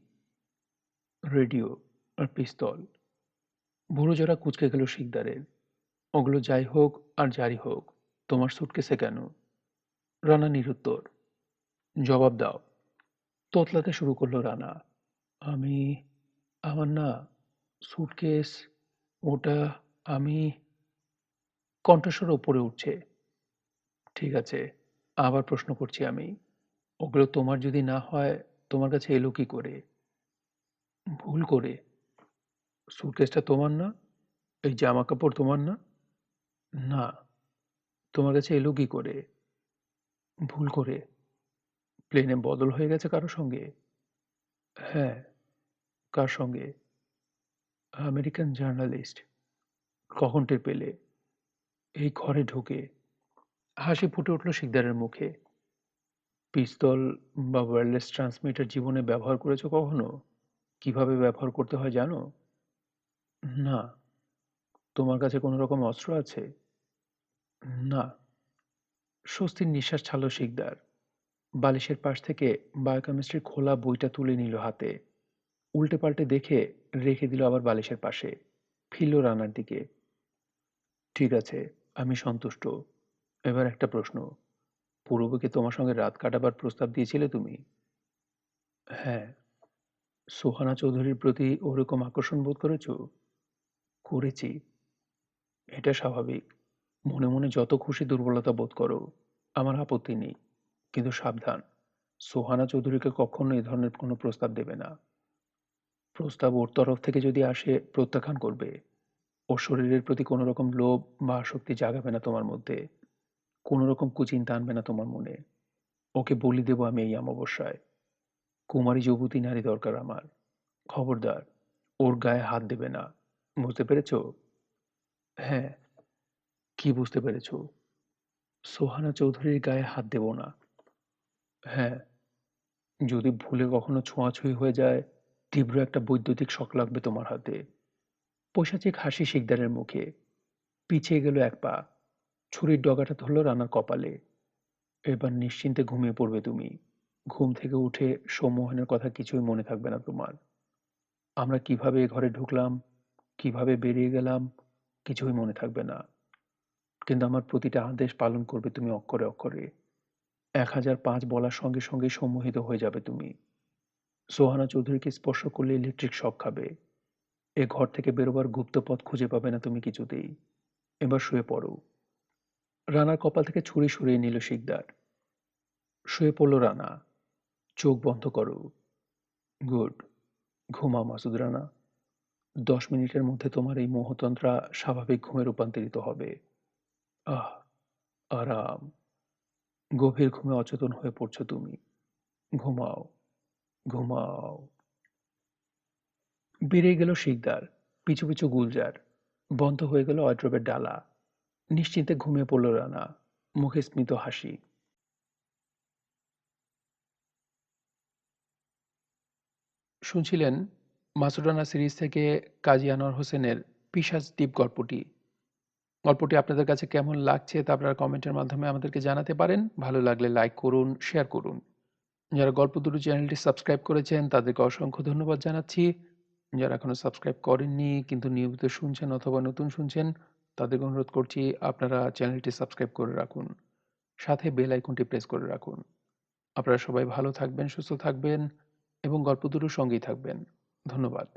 রেডিও আর পিস্তল। বুড়ো জোড়া কুঁচকে গেল শিকদারের। ওগুলো যাই হোক আর যারই হোক, তোমার সুটকেসে কেন? রানা নিরুত্তর। জবাব দাও। তোতলাতে শুরু করলো রানা। আমি, আমার না, সুটকেস, ওটা, আমি। কণ্ঠস্বর ওপরে উঠছে। ঠিক আছে, আবার প্রশ্ন করছি আমি। ওগুলো তোমার যদি না হয়, তোমার কাছে এলো কি করে? ভুল করে। সুটকেসটা তোমার না? এই জামা কাপড় তোমার না? না। তোমার কাছে এলো কি করে? ভুল করে। প্লেনে বদল হয়ে গেছে কারো সঙ্গে? হ্যাঁ। কার সঙ্গে? American journalist. কখন টের পেলে? এই ঘরে ঢুকে। হাসি ফুটে উঠল শিকদারের মুখে। পিস্তল বা ওয়্যারলেস ট্রান্সমিটার জীবনে ব্যবহার করেছো কখনো? কিভাবে ব্যবহার করতে হয় জানো? না। তোমার কাছে কোনো রকম অস্ত্র আছে? না। স্বস্তির নিঃশ্বাস ছাড়ল শিকদার। বালিশের পাশ থেকে বায়োকেমিস্ট্রির খোলা বইটা তুলে নিল হাতে। উল্টে পাল্টে দেখে রেখে দিল আবার বালিশের পাশে। ফিরল রানার দিকে। ঠিক আছে, আমি সন্তুষ্ট। এবার একটা প্রশ্ন। পূর্বকে তোমার সঙ্গে রাত কাটাবার প্রস্তাব দিয়েছিলে তুমি? হ্যাঁ। সোহানা চৌধুরীর প্রতি ওরকম আকর্ষণ বোধ করেছো? করেছি। এটা স্বাভাবিক। মনে মনে যত খুশি দুর্বলতা বোধ করো, আমার আপত্তি নেই। কিন্তু সাবধান, সোহানা চৌধুরীকে কখনো এ ধরনের কোনো প্রস্তাব দেবে না। প্রস্তাব ওর তরফ থেকে যদি আসে, প্রত্যাখ্যান করবে। ওর শরীরের প্রতি কোনো রকম লোভ বা আসক্তি জাগাবে না তোমার মধ্যে। কোনো রকম কুচিন্তা আনবে না তোমার মনে। ওকে বলি দেব আমি এই অমাবস্যায়। কুমারী যুবতী নারী দরকার আমার। খবরদার, ওর গায়ে হাত দেবে না। বুঝতে পেরেছো? হ্যাঁ। কি বুঝতে পেরেছো? সোহানা চৌধুরীর গায়ে হাত দেব না। হ্যাঁ। যদি ভুলে কখনো ছোঁয়াছুঁয়ি হয়ে যায়, তীব্র একটা বৈদ্যুতিক শক লাগবে তোমার হাতে। পৈশাচিক হাসি শিকদারের মুখে। পিছিয়ে গেল এক পা। ছুরির ডগাটা ধরল রানার কপালে। এবার নিশ্চিন্তে ঘুমিয়ে পড়বে তুমি। ঘুম থেকে উঠে সম্মোহনের কথা কিছুই মনে থাকবে না তোমার। আমরা কিভাবে এ ঘরে ঢুকলাম, কিভাবে বেরিয়ে গেলাম, কিছুই মনে থাকবে না। কিন্তু আমার প্রতিটা আদেশ পালন করবে তুমি অক্ষরে অক্ষরে। 1005 বলার সঙ্গে সঙ্গেই সম্মোহিত হয়ে যাবে তুমি। সোহানা চৌধুরীকে স্পর্শ করলে ইলেকট্রিক শক খাবে। এ ঘর থেকে বেরোবার গুপ্ত পথ খুঁজে পাবে না তুমি কিছুতেই। এবার শুয়ে পড়ো। রানার কপাল থেকে ছুরি সরিয়ে নিল শিকদার। শুয়ে পড়ল রানা। চোখ বন্ধ করো। গুড। ঘুমাও মাসুদ রানা। 10 মিনিটের মধ্যে তোমার এই মোহতন্ত্রা স্বাভাবিক ঘুমে রূপান্তরিত হবে। আহ, আরাম। গভীর ঘুমে অচেতন হয়ে পড়ছো তুমি। ঘুমাও, ঘুমাও। বেরিয়ে গেল শিকদার। পিছু পিছু গুলজার। বন্ধ হয়ে গেল ওয়ার্ড্রোবের ডালা। নিশ্চিন্তে ঘুমিয়ে পড়ল রানা। মুখে স্মিত হাসি। শুনছিলেন মাসুদ রানা সিরিজ থেকে কাজী আনোয়ার হোসেনের পিশাচ দ্বীপ গল্পটি। গল্পটি আপনাদের কাছে কেমন লাগছে তা আপনারা কমেন্টের মাধ্যমে আমাদেরকে জানাতে পারেন। ভালো লাগলে লাইক করুন, শেয়ার করুন। যারা গল্প দুটো চ্যানেলটি সাবস্ক্রাইব করেছেন তাদেরকে অসংখ্য ধন্যবাদ জানাচ্ছি। যারা এখনো সাবস্ক্রাইব করেননি কিন্তু নিয়মিত শুনছেন অথবা নতুন শুনছেন, তাদেরকে অনুরোধ করছি আপনারা চ্যানেলটি সাবস্ক্রাইব করে রাখুন। সাথে বেল আইকনটি প্রেস করে রাখুন। আপনারা সবাই ভালো থাকবেন, সুস্থ থাকবেন এবং গল্প দুটোর সঙ্গেই থাকবেন। ধন্যবাদ।